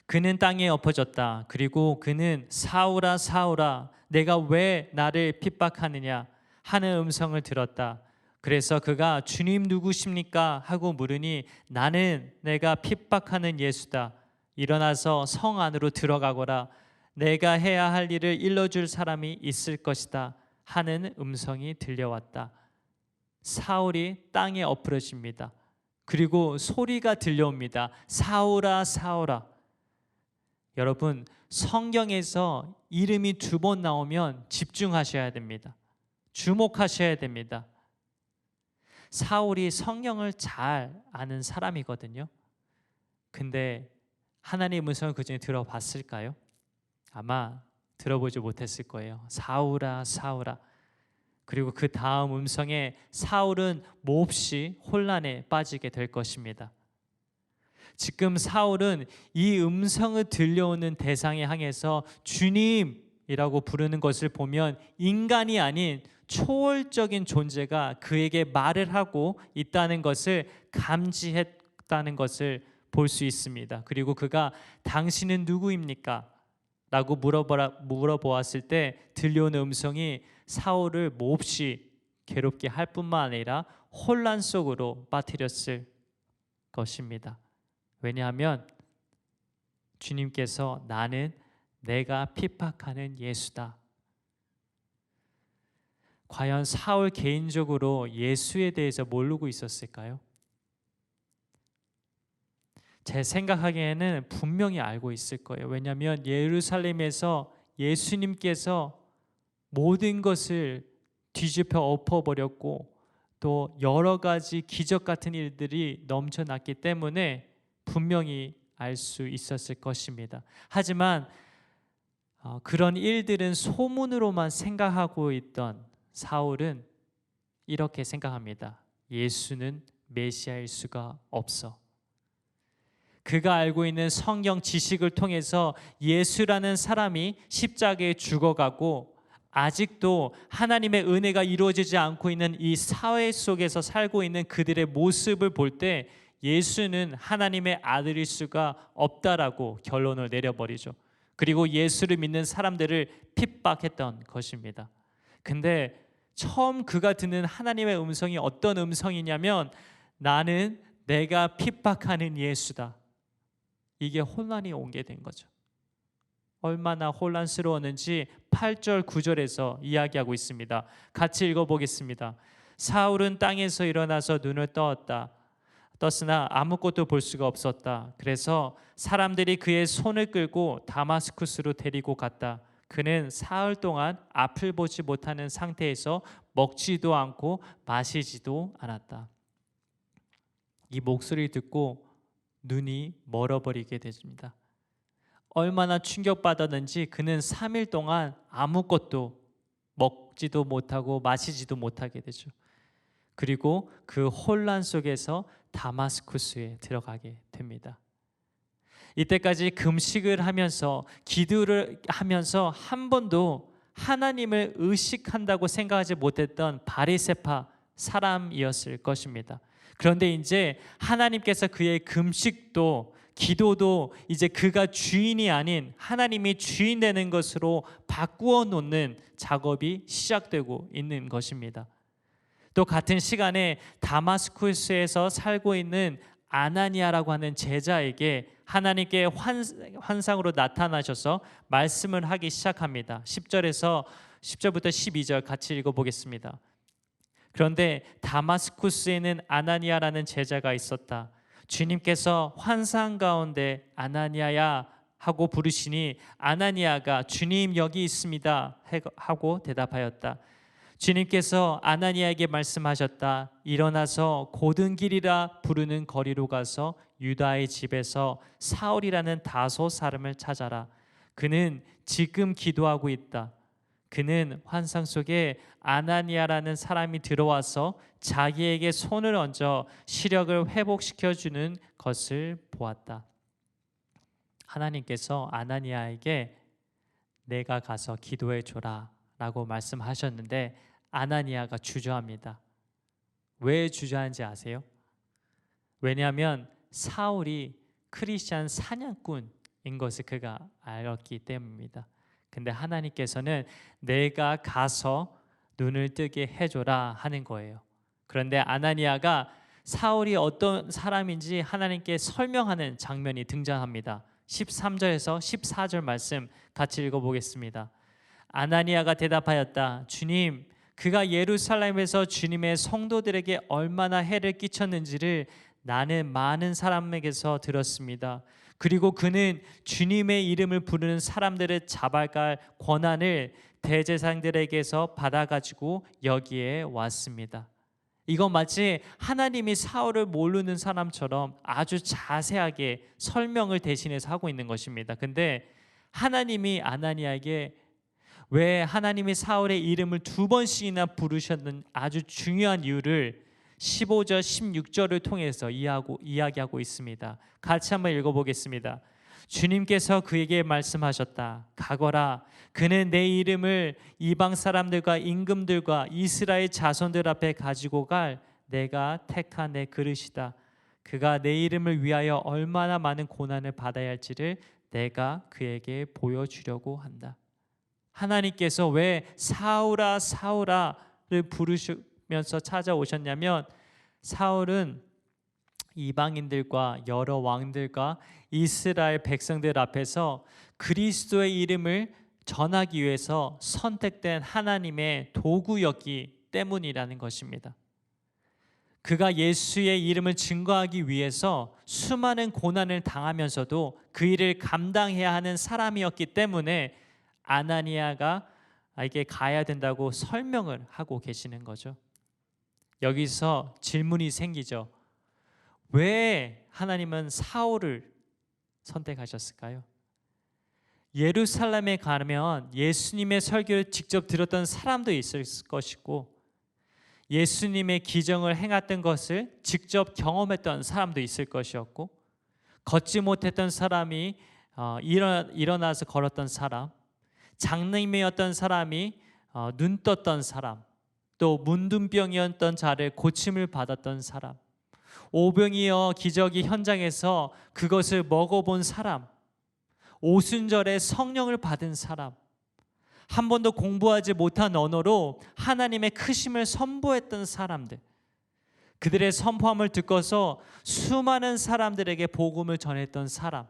H: 그는 땅에 엎어졌다. 그리고 그는 사울아 사울아 내가 왜 나를 핍박하느냐 하는 음성을 들었다. 그래서 그가 주님 누구십니까? 하고 물으니 나는 내가 핍박하는 예수다. 일어나서 성 안으로 들어가거라. 내가 해야 할 일을 일러줄 사람이 있을 것이다 하는 음성이 들려왔다. 사울이 땅에 엎어집니다. 그리고 소리가 들려옵니다. 사울아 사울아. 여러분, 성경에서 이름이 2번 나오면 집중하셔야 됩니다. 주목하셔야 됩니다. 사울이 성경을 잘 아는 사람이거든요. 근데 하나님의 음성을 그중에 들어봤을까요? 아마 들어보지 못했을 거예요. 사울아 사울아. 그리고 그 다음 음성에 사울은 몹시 혼란에 빠지게 될 것입니다. 지금 사울은 이 음성을 들려오는 대상에 향해서 주님이라고 부르는 것을 보면 인간이 아닌 초월적인 존재가 그에게 말을 하고 있다는 것을 감지했다는 것을 볼 수 있습니다. 그리고 그가 당신은 누구입니까? 라고 물어보았을 때 들려오는 음성이 사울을 몹시 괴롭게 할 뿐만 아니라 혼란 속으로 빠뜨렸을 것입니다. 왜냐하면 주님께서 나는 내가 핍박하는 예수다. 과연 사울 개인적으로 예수에 대해서 모르고 있었을까요? 제 생각하기에는 분명히 알고 있을 거예요. 왜냐하면 예루살렘에서 예수님께서 모든 것을 뒤집어 엎어버렸고 또 여러 가지 기적 같은 일들이 넘쳐났기 때문에 분명히 알 수 있었을 것입니다. 하지만 그런 일들은 소문으로만 생각하고 있던 사울은 이렇게 생각합니다. 예수는 메시아일 수가 없어. 그가 알고 있는 성경 지식을 통해서 예수라는 사람이 십자가에 죽어가고 아직도 하나님의 은혜가 이루어지지 않고 있는 이 사회 속에서 살고 있는 그들의 모습을 볼 때 예수는 하나님의 아들일 수가 없다라고 결론을 내려버리죠. 그리고 예수를 믿는 사람들을 핍박했던 것입니다. 근데 처음 그가 듣는 하나님의 음성이 어떤 음성이냐면 나는 내가 핍박하는 예수다. 이게 혼란이 오게 된 거죠. 얼마나 혼란스러웠는지 8절 9절에서 이야기하고 있습니다. 같이 읽어보겠습니다. 사울은 땅에서 일어나서 눈을 떴으나 아무것도 볼 수가 없었다. 그래서 사람들이 그의 손을 끌고 다마스쿠스로 데리고 갔다. 그는 사흘 동안 앞을 보지 못하는 상태에서 먹지도 않고 마시지도 않았다. 이 목소리를 듣고 눈이 멀어버리게 됩니다. 얼마나 충격받았는지 그는 3일 동안 아무것도 먹지도 못하고 마시지도 못하게 되죠. 그리고 그 혼란 속에서 다마스쿠스에 들어가게 됩니다. 이때까지 금식을 하면서 기도를 하면서 한 번도 하나님을 의식한다고 생각하지 못했던 바리새파 사람이었을 것입니다. 그런데 이제 하나님께서 그의 금식도 기도도 이제 그가 주인이 아닌 하나님이 주인 되는 것으로 바꾸어 놓는 작업이 시작되고 있는 것입니다. 또 같은 시간에 다마스쿠스에서 살고 있는 아나니아라고 하는 제자에게 하나님께 환상으로 나타나셔서 말씀을 하기 시작합니다. 10절부터 12절 같이 읽어보겠습니다. 그런데 다마스쿠스에는 아나니아라는 제자가 있었다. 주님께서 환상 가운데 아나니아야 하고 부르시니 아나니아가 주님 여기 있습니다 하고 대답하였다. 주님께서 아나니아에게 말씀하셨다. 일어나서 고든 길이라 부르는 거리로 가서 유다의 집에서 사울이라는 다소 사람을 찾아라. 그는 지금 기도하고 있다. 그는 환상 속에 아나니아라는 사람이 들어와서 자기에게 손을 얹어 시력을 회복시켜주는 것을 보았다. 하나님께서 아나니아에게 내가 가서 기도해 줘라 라고 말씀하셨는데 아나니아가 주저합니다. 왜 주저하는지 아세요? 왜냐하면 사울이 크리스찬 사냥꾼인 것을 그가 알았기 때문입니다. 근데 하나님께서는 내가 가서 눈을 뜨게 해줘라 하는 거예요. 그런데 아나니아가 사울이 어떤 사람인지 하나님께 설명하는 장면이 등장합니다. 13절에서 14절 말씀 같이 읽어보겠습니다. 아나니아가 대답하였다. 주님, 그가 예루살렘에서 주님의 성도들에게 얼마나 해를 끼쳤는지를 나는 많은 사람에게서 들었습니다. 그리고 그는 주님의 이름을 부르는 사람들을 잡아갈 권한을 대제사장들에게서 받아가지고 여기에 왔습니다. 이건 마치 하나님이 사울을 모르는 사람처럼 아주 자세하게 설명을 대신해서 하고 있는 것입니다. 근데 하나님이 아나니아에게 왜 하나님이 사울의 이름을 2번씩이나 부르셨는 아주 중요한 이유를 15절 16절을 통해서 이야기하고 있습니다. 같이 한번 읽어보겠습니다. 주님께서 그에게 말씀하셨다. 가거라. 그는 내 이름을 이방 사람들과 임금들과 이스라엘 자손들 앞에 가지고 갈 내가 택한 내 그릇이다. 그가 내 이름을 위하여 얼마나 많은 고난을 받아야 할지를 내가 그에게 보여주려고 한다. 하나님께서 왜 사울아 사울아를 부르시면서 찾아오셨냐면 사울은 이방인들과 여러 왕들과 이스라엘 백성들 앞에서 그리스도의 이름을 전하기 위해서 선택된 하나님의 도구였기 때문이라는 것입니다. 그가 예수의 이름을 증거하기 위해서 수많은 고난을 당하면서도 그 일을 감당해야 하는 사람이었기 때문에 아나니아에게 가야 된다고 설명을 하고 계시는 거죠. 여기서 질문이 생기죠. 왜 하나님은 사울을 선택하셨을까요? 예루살렘에 가면 예수님의 설교를 직접 들었던 사람도 있을 것이고 예수님의 기적을 행했던 것을 직접 경험했던 사람도 있을 것이었고 걷지 못했던 사람이 일어나서 걸었던 사람, 장님이었던 사람이 눈 떴던 사람, 또 문둥병이었던 자를 고침을 받았던 사람, 오병이어 기적이 현장에서 그것을 먹어본 사람, 오순절에 성령을 받은 사람, 한 번도 공부하지 못한 언어로 하나님의 크심을 선포했던 사람들, 그들의 선포함을 듣고서 수많은 사람들에게 복음을 전했던 사람,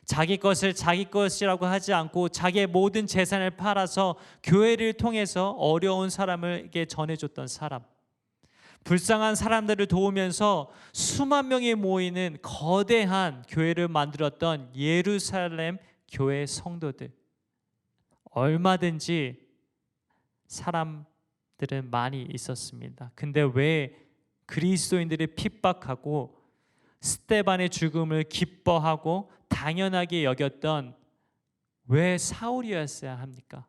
H: 자기 것을 자기 것이라고 하지 않고 자기의 모든 재산을 팔아서 교회를 통해서 어려운 사람에게 전해줬던 사람, 불쌍한 사람들을 도우면서 수만 명이 모이는 거대한 교회를 만들었던 예루살렘 교회 성도들, 얼마든지 사람들은 많이 있었습니다. 근데 왜 그리스도인들을 핍박하고 스데반의 죽음을 기뻐하고 당연하게 여겼던 왜 사울이었어야 합니까?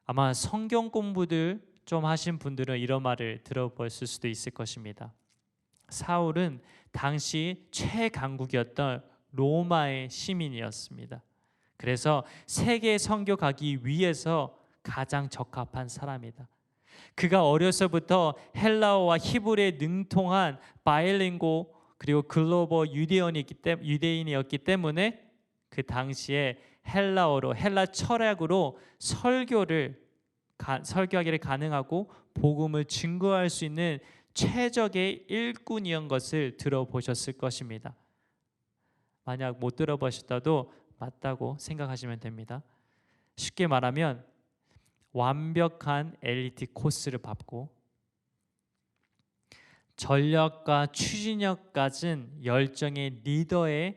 H: 아마 성경 공부들 좀 하신 분들은 이런 말을 들어보셨을 수도 있을 것입니다. 사울은 당시 최강국이었던 로마의 시민이었습니다. 그래서 세계 선교 가기 위해서 가장 적합한 사람이다. 그가 어려서부터 헬라어와 히브리에 능통한 바이링고 그리고 글로벌 유대인이었기 때문에 그 당시에 헬라어로 헬라 철학으로 설교하기를 가능하고 복음을 증거할 수 있는 최적의 일꾼이었던 것을 들어보셨을 것입니다. 만약 못 들어보셨다도 맞다고 생각하시면 됩니다. 쉽게 말하면 완벽한 엘리트 코스를 밟고 전력과 추진력 가진 열정의 리더로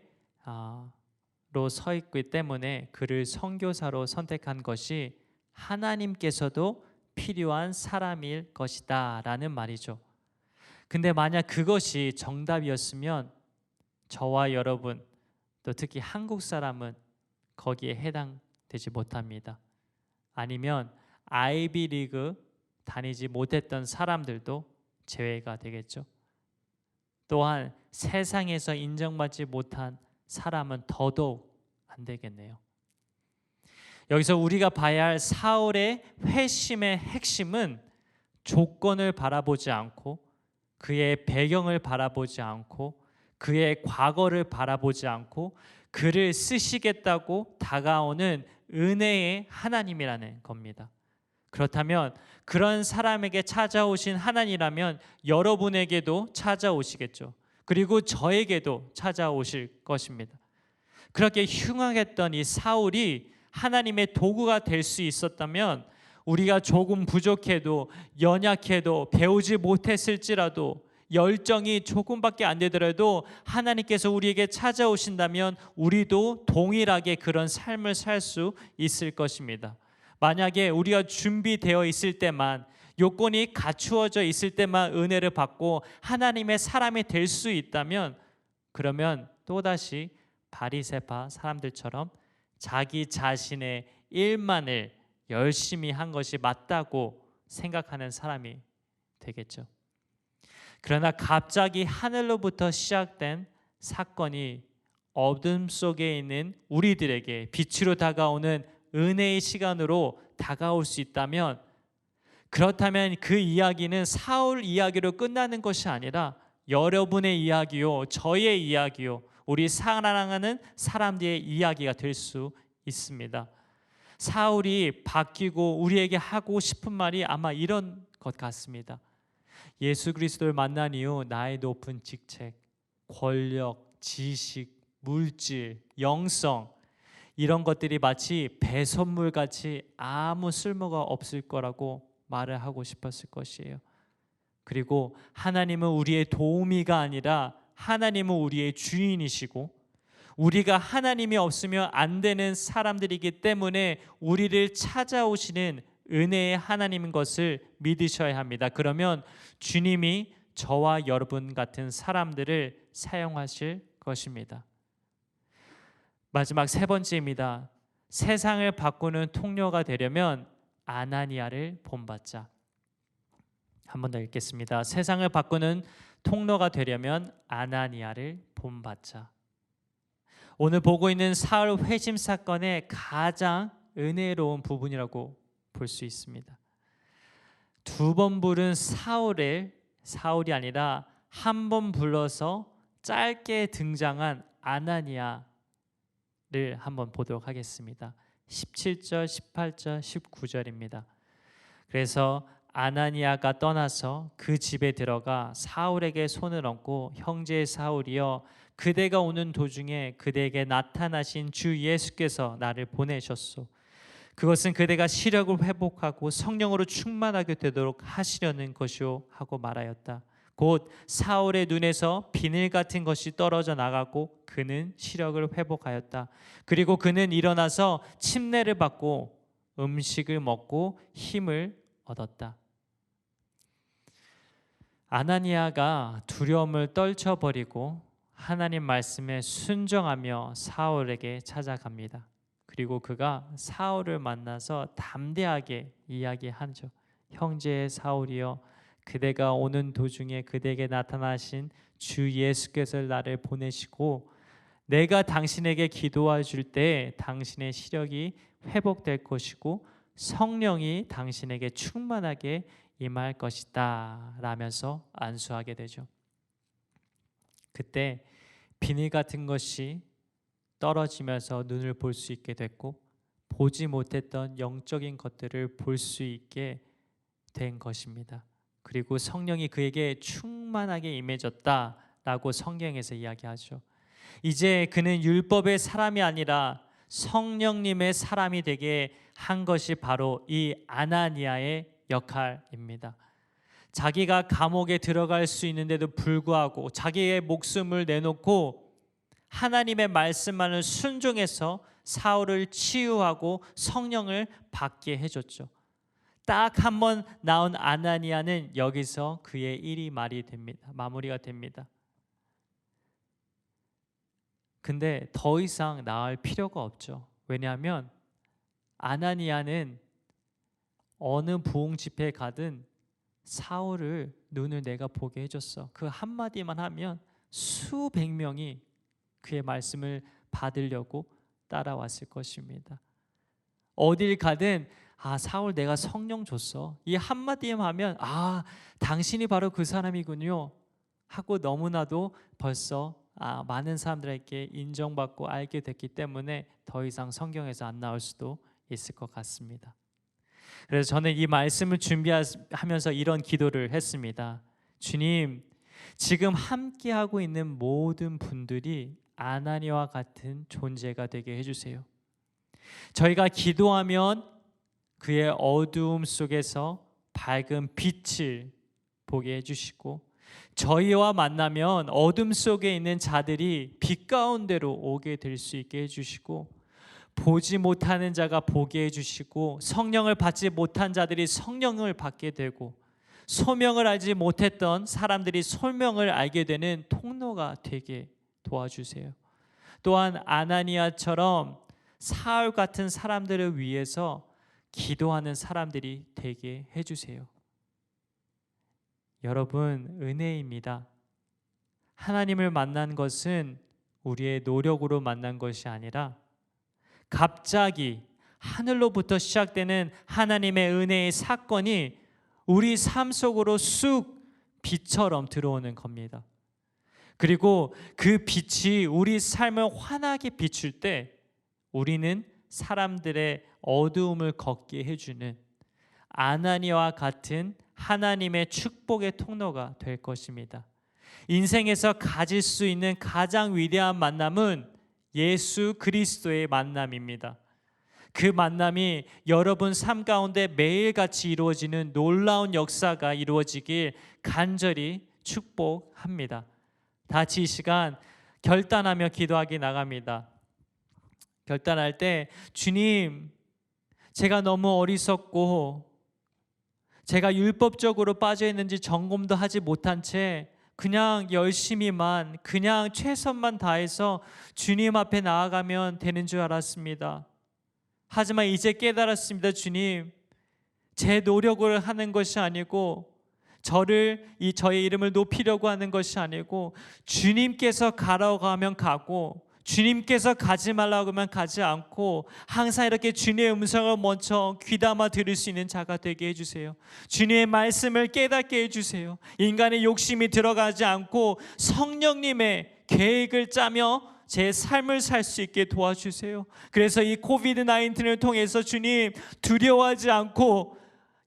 H: 서 있기 때문에 그를 선교사로 선택한 것이 하나님께서도 필요한 사람일 것이다 라는 말이죠. 근데 만약 그것이 정답이었으면 저와 여러분, 또 특히 한국 사람은 거기에 해당되지 못합니다. 아니면 아이비리그 다니지 못했던 사람들도 제외가 되겠죠. 또한 세상에서 인정받지 못한 사람은 더더욱 안 되겠네요. 여기서 우리가 봐야 할 사울의 회심의 핵심은 조건을 바라보지 않고 그의 배경을 바라보지 않고 그의 과거를 바라보지 않고 그를 쓰시겠다고 다가오는 은혜의 하나님이라는 겁니다. 그렇다면 그런 사람에게 찾아오신 하나님이라면 여러분에게도 찾아오시겠죠. 그리고 저에게도 찾아오실 것입니다. 그렇게 흉악했던 이 사울이 하나님의 도구가 될 수 있었다면 우리가 조금 부족해도 연약해도 배우지 못했을지라도 열정이 조금밖에 안 되더라도 하나님께서 우리에게 찾아오신다면 우리도 동일하게 그런 삶을 살 수 있을 것입니다. 만약에 우리가 준비되어 있을 때만, 요건이 갖추어져 있을 때만 은혜를 받고 하나님의 사람이 될 수 있다면, 그러면 또다시 바리새파 사람들처럼 자기 자신의 일만을 열심히 한 것이 맞다고 생각하는 사람이 되겠죠. 그러나 갑자기 하늘로부터 시작된 사건이 어둠 속에 있는 우리들에게 빛으로 다가오는 은혜의 시간으로 다가올 수 있다면, 그렇다면 그 이야기는 사울 이야기로 끝나는 것이 아니라 여러분의 이야기요, 저의 이야기요, 우리 사랑하는 사람들의 이야기가 될 수 있습니다. 사울이 바뀌고 우리에게 하고 싶은 말이 아마 이런 것 같습니다. 예수 그리스도를 만난 이후 나의 높은 직책, 권력, 지식, 물질, 영성, 이런 것들이 마치 배선물같이 아무 쓸모가 없을 거라고 말을 하고 싶었을 것이에요. 그리고 하나님은 우리의 도우미가 아니라 하나님은 우리의 주인이시고 우리가 하나님이 없으면 안 되는 사람들이기 때문에 우리를 찾아오시는 은혜의 하나님인 것을 믿으셔야 합니다. 그러면 주님이 저와 여러분 같은 사람들을 사용하실 것입니다. 마지막 세 번째입니다. 세상을 바꾸는 통로가 되려면 아나니아를 본받자. 한 번 더 읽겠습니다. 세상을 바꾸는 통로가 되려면 아나니아를 본받자. 오늘 보고 있는 사울 회심 사건의 가장 은혜로운 부분이라고 볼 수 있습니다. 두 번 부른 사울이 아니라 한 번 불러서 짧게 등장한 아나니아를 한번 보도록 하겠습니다. 17절, 18절, 19절입니다. 그래서 아나니아가 떠나서 그 집에 들어가 사울에게 손을 얹고 형제 사울이여 그대가 오는 도중에 그대에게 나타나신 주 예수께서 나를 보내셨소. 그것은 그대가 시력을 회복하고 성령으로 충만하게 되도록 하시려는 것이오 하고 말하였다. 곧 사울의 눈에서 비늘 같은 것이 떨어져 나가고 그는 시력을 회복하였다. 그리고 그는 일어나서 침례를 받고 음식을 먹고 힘을 얻었다. 아나니아가 두려움을 떨쳐버리고 하나님 말씀에 순종하며 사울에게 찾아갑니다. 그리고 그가 사울을 만나서 담대하게 이야기하죠. 형제 사울이여 그대가 오는 도중에 그대에게 나타나신 주 예수께서 나를 보내시고 내가 당신에게 기도해 줄 때 당신의 시력이 회복될 것이고 성령이 당신에게 충만하게 임할 것이다 라면서 안수하게 되죠. 그때 비늘 같은 것이 떨어지면서 눈을 볼 수 있게 됐고 보지 못했던 영적인 것들을 볼 수 있게 된 것입니다. 그리고 성령이 그에게 충만하게 임해졌다라고 성경에서 이야기하죠. 이제 그는 율법의 사람이 아니라 성령님의 사람이 되게 한 것이 바로 이 아나니아의 역할입니다. 자기가 감옥에 들어갈 수 있는데도 불구하고 자기의 목숨을 내놓고 하나님의 말씀만을 순종해서 사울을 치유하고 성령을 받게 해줬죠. 딱 한 번 나온 아나니아는 여기서 그의 일이 마무리가 됩니다. 근데 더 이상 나을 필요가 없죠. 왜냐하면 아나니아는 어느 부흥 집회에 가든 사울을 눈을 내가 보게 해줬어. 그 한마디만 하면 수백 명이 그의 말씀을 받으려고 따라왔을 것입니다. 어딜 가든 사울 내가 성령 줬어. 이 한마디만 하면 당신이 바로 그 사람이군요 하고 너무나도 벌써 많은 사람들에게 인정받고 알게 됐기 때문에 더 이상 성경에서 안 나올 수도 있을 것 같습니다. 그래서 저는 이 말씀을 준비하면서 이런 기도를 했습니다. 주님, 지금 함께하고 있는 모든 분들이 아나니아와 같은 존재가 되게 해주세요. 저희가 기도하면 그의 어두움 속에서 밝은 빛을 보게 해주시고 저희와 만나면 어둠 속에 있는 자들이 빛 가운데로 오게 될 수 있게 해주시고 보지 못하는 자가 보게 해주시고 성령을 받지 못한 자들이 성령을 받게 되고 소명을 알지 못했던 사람들이 소명을 알게 되는 통로가 되게 도와주세요. 또한 아나니아처럼 사울 같은 사람들을 위해서 기도하는 사람들이 되게 해주세요. 여러분, 은혜입니다. 하나님을 만난 것은 우리의 노력으로 만난 것이 아니라 갑자기 하늘로부터 시작되는 하나님의 은혜의 사건이 우리 삶 속으로 쑥 빛처럼 들어오는 겁니다. 그리고 그 빛이 우리 삶을 환하게 비출 때 우리는 사람들의 어두움을 걷게 해주는 아나니아와 같은 하나님의 축복의 통로가 될 것입니다. 인생에서 가질 수 있는 가장 위대한 만남은 예수 그리스도의 만남입니다. 그 만남이 여러분 삶 가운데 매일같이 이루어지는 놀라운 역사가 이루어지길 간절히 축복합니다. 다 같이 이 시간 결단하며 기도하기 나갑니다. 결단할 때 주님, 제가 너무 어리석고 제가 율법적으로 빠져 있는지 점검도 하지 못한 채 그냥 열심히만, 그냥 최선만 다해서 주님 앞에 나아가면 되는 줄 알았습니다. 하지만 이제 깨달았습니다. 주님, 제 노력을 하는 것이 아니고 저의 이름을 높이려고 하는 것이 아니고 주님께서 가라고 하면 가고 주님께서 가지 말라고 하면 가지 않고 항상 이렇게 주님의 음성을 먼저 귀담아 들을 수 있는 자가 되게 해주세요. 주님의 말씀을 깨닫게 해주세요. 인간의 욕심이 들어가지 않고 성령님의 계획을 짜며 제 삶을 살 수 있게 도와주세요. 그래서 이 코비드-19을 통해서 주님, 두려워하지 않고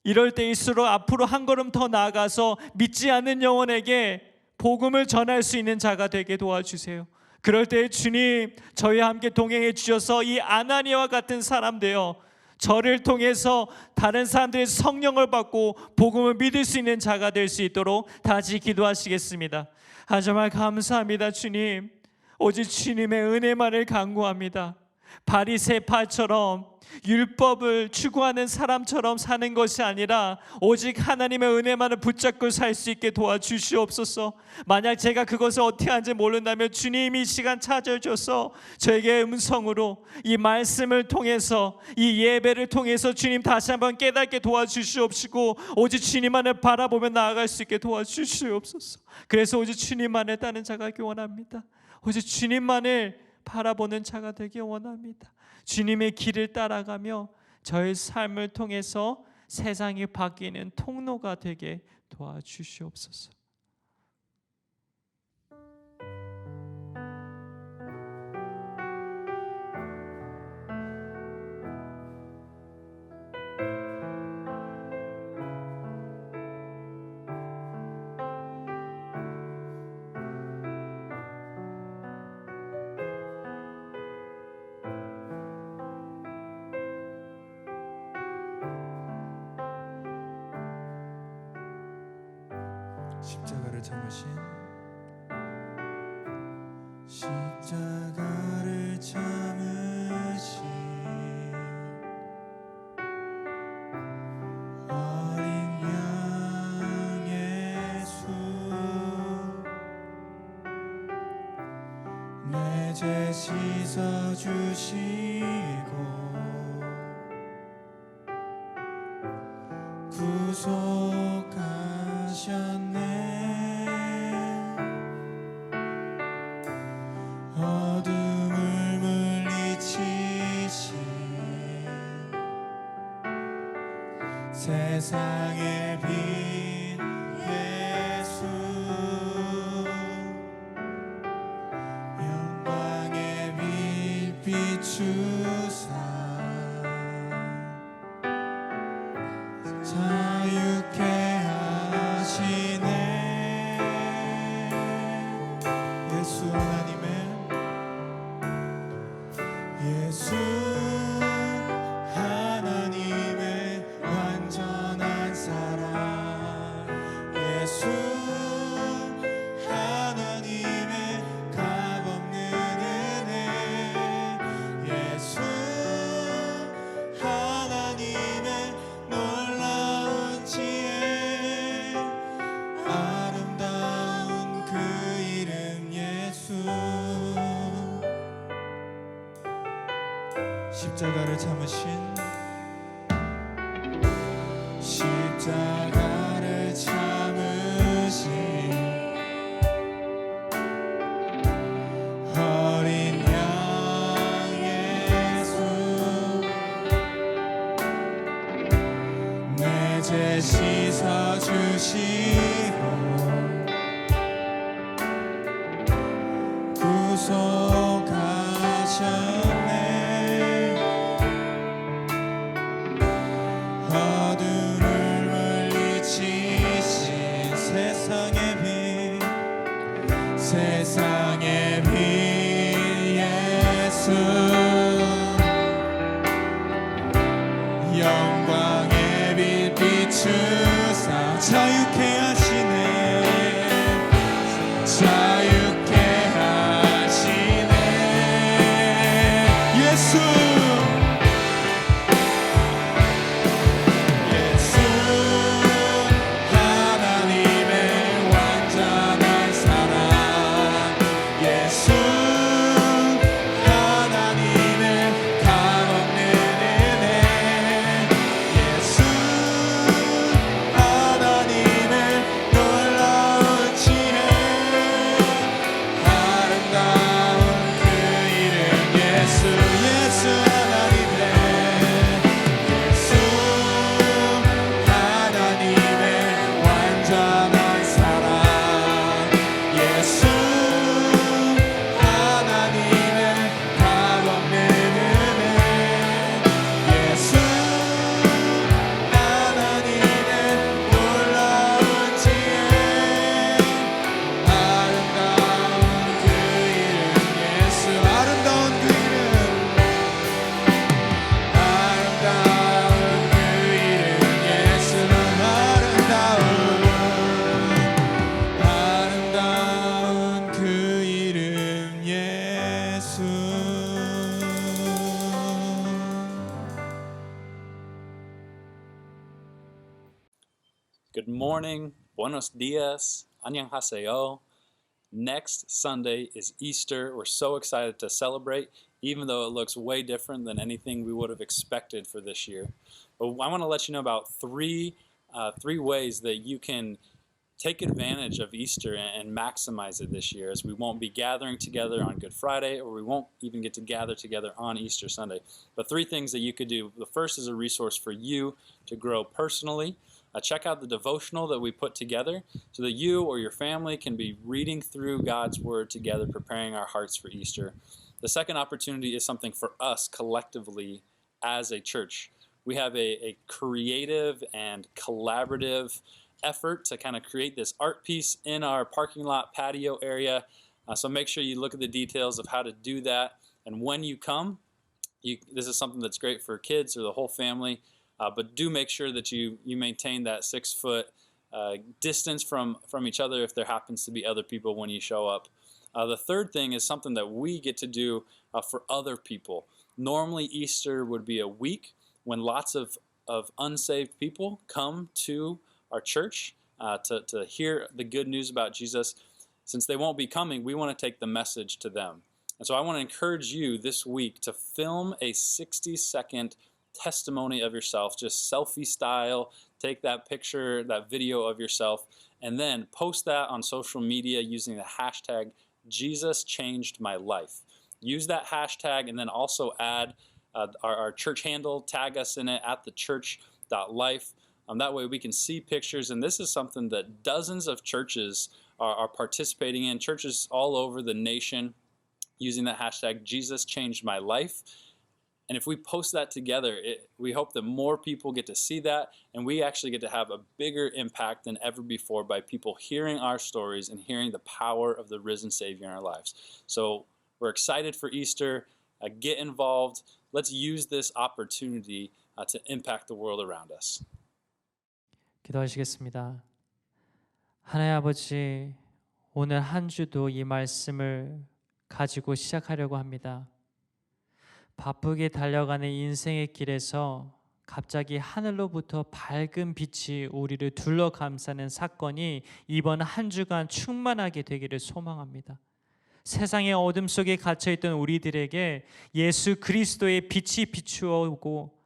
H: 이럴 때일수록 앞으로 한 걸음 더 나아가서 믿지 않는 영혼에게 복음을 전할 수 있는 자가 되게 도와주세요. 그럴 때 주님, 저희와 함께 동행해 주셔서 이 아나니아와 같은 사람 되어 저를 통해서 다른 사람들의 성령을 받고 복음을 믿을 수 있는 자가 될 수 있도록 다 같이 기도하시겠습니다. 정말 감사합니다. 주님, 오직 주님의 은혜만을 간구합니다. 바리새파처럼 율법을 추구하는 사람처럼 사는 것이 아니라 오직 하나님의 은혜만을 붙잡고 살 수 있게 도와주시옵소서. 만약 제가 그것을 어떻게 하는지 모른다면 주님이 이 시간 찾아줘서 저에게 음성으로 이 말씀을 통해서 이 예배를 통해서 주님 다시 한번 깨닫게 도와주시옵시고 오직 주님만을 바라보며 나아갈 수 있게 도와주시옵소서. 그래서 오직 주님만을 따는 자가 되기 원합니다. 오직 주님만을 바라보는 자가 되기 원합니다. 주님의 길을 따라가며 저의 삶을 통해서 세상이 바뀌는 통로가 되게 도와주시옵소서.
B: 십자가를 참으신 십자가를 참으신 어린 양 예수 내 죄 씻어 주시고 구속하셨네. 어둠을 물리치신 세상의 빛 예수 영광의 빛 비추사 자유케 하시네. 예수 하나님의 완전한 사랑 예수 하나님의 값없는 은혜 예수 하나님의 놀라운 지혜 아름다운 그 이름 예수 십자가를 참으신 십자가를 참으신 어린 양 예수 내 죄 씻어 주시고 구속하셨네. 세상의 빛 예수 주사 자유케 하시네 자유케 하시네 예수 하나님의 완전한 사랑 예수 하나님의 값없는 은혜 예수 하나님의 놀라운 지혜 아름다운 그 이름 예수 예수 하나님의 예수 하나님의 완전한 사랑 예수 하나님의 값없는 은혜 예수 하나님의 놀라운 지혜 아름다운 그 이름 예수 아름다운 그 이름 아름다운 그 이름 예수는 아름다운 그 이름 예수
L: Good morning, buenos dias, annyeonghaseyo. Next Sunday is Easter. We're so excited to celebrate, even though it looks way different than anything we would have expected for this year. But I want to let you know about three ways that you can take advantage of Easter and maximize it this year, as we won't be gathering together on Good Friday, or we won't even get to gather together on Easter Sunday. But three things that you could do. The first is a resource for you to grow personally. Check out the devotional that we put together so that you or your family can be reading through God's Word together, preparing our hearts for Easter. The second opportunity is something for us collectively as a church. We have a creative and collaborative effort to kind of create this art piece in our parking lot patio area. So make sure you look at the details of how to do that. And when you come, this is something that's great for kids or the whole family. But do make sure that you maintain that 6 foot distance from each other if there happens to be other people when you show up. The third thing is something that we get to do for other people. Normally Easter would be a week when lots of unsaved people come to our church to hear the good news about Jesus. Since they won't be coming, we want to take the message to them. And so I want to encourage you this week to film a 60-second testimony of yourself, just selfie style. Take that picture, that video of yourself, and then post that on social media using the hashtag Jesus changed my life. Use that hashtag and then also add our church handle, tag us in it at thechurch.life. That way we can see pictures, and this is something that dozens of churches are participating in, churches all over the nation using that hashtag Jesus changed my life. And if we post that together, we hope that more people get to see that, and we actually get to have a bigger impact than ever before by people hearing our stories and hearing the power of the risen Savior in our lives. So we're excited for Easter. Get involved. Let's use this opportunity to impact the world around us.
H: 기도하시겠습니다. 하나님 아버지, 오늘 한 주도 이 말씀을 가지고 시작하려고 합니다. 바쁘게 달려가는 인생의 길에서 갑자기 하늘로부터 밝은 빛이 우리를 둘러감싸는 사건이 이번 한 주간 충만하게 되기를 소망합니다. 세상의 어둠 속에 갇혀있던 우리들에게 예수 그리스도의 빛이 비추어오고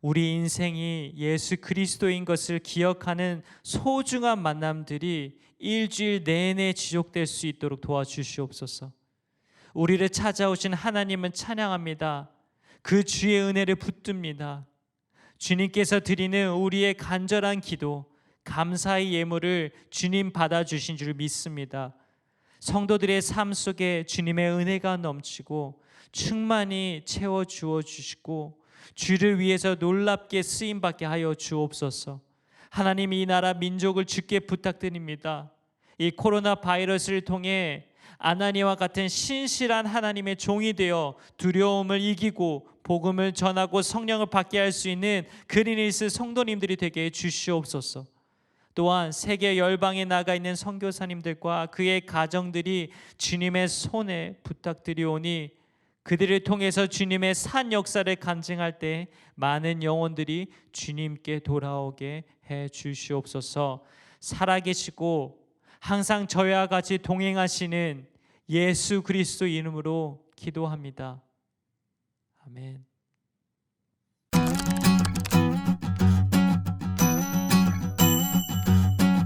H: 우리 인생이 예수 그리스도인 것을 기억하는 소중한 만남들이 일주일 내내 지속될 수 있도록 도와주시옵소서. 우리를 찾아오신 하나님은 찬양합니다. 그 주의 은혜를 붙듭니다. 주님께서 드리는 우리의 간절한 기도, 감사의 예물을 주님 받아주신 줄 믿습니다. 성도들의 삶 속에 주님의 은혜가 넘치고 충만히 채워주어 주시고 주를 위해서 놀랍게 쓰임받게 하여 주옵소서. 하나님, 이 나라 민족을 주께 부탁드립니다. 이 코로나 바이러스를 통해 아나니아와 같은 신실한 하나님의 종이 되어 두려움을 이기고 복음을 전하고 성령을 받게 할 수 있는 그리니스 성도님들이 되게 해 주시옵소서. 또한 세계 열방에 나가 있는 선교사님들과 그의 가정들이 주님의 손에 부탁드리오니 그들을 통해서 주님의 산 역사를 간증할 때 많은 영혼들이 주님께 돌아오게 해 주시옵소서. 살아계시고 항상 저희와 같이 동행하시는 예수 그리스도 이름으로 기도합니다. 아멘.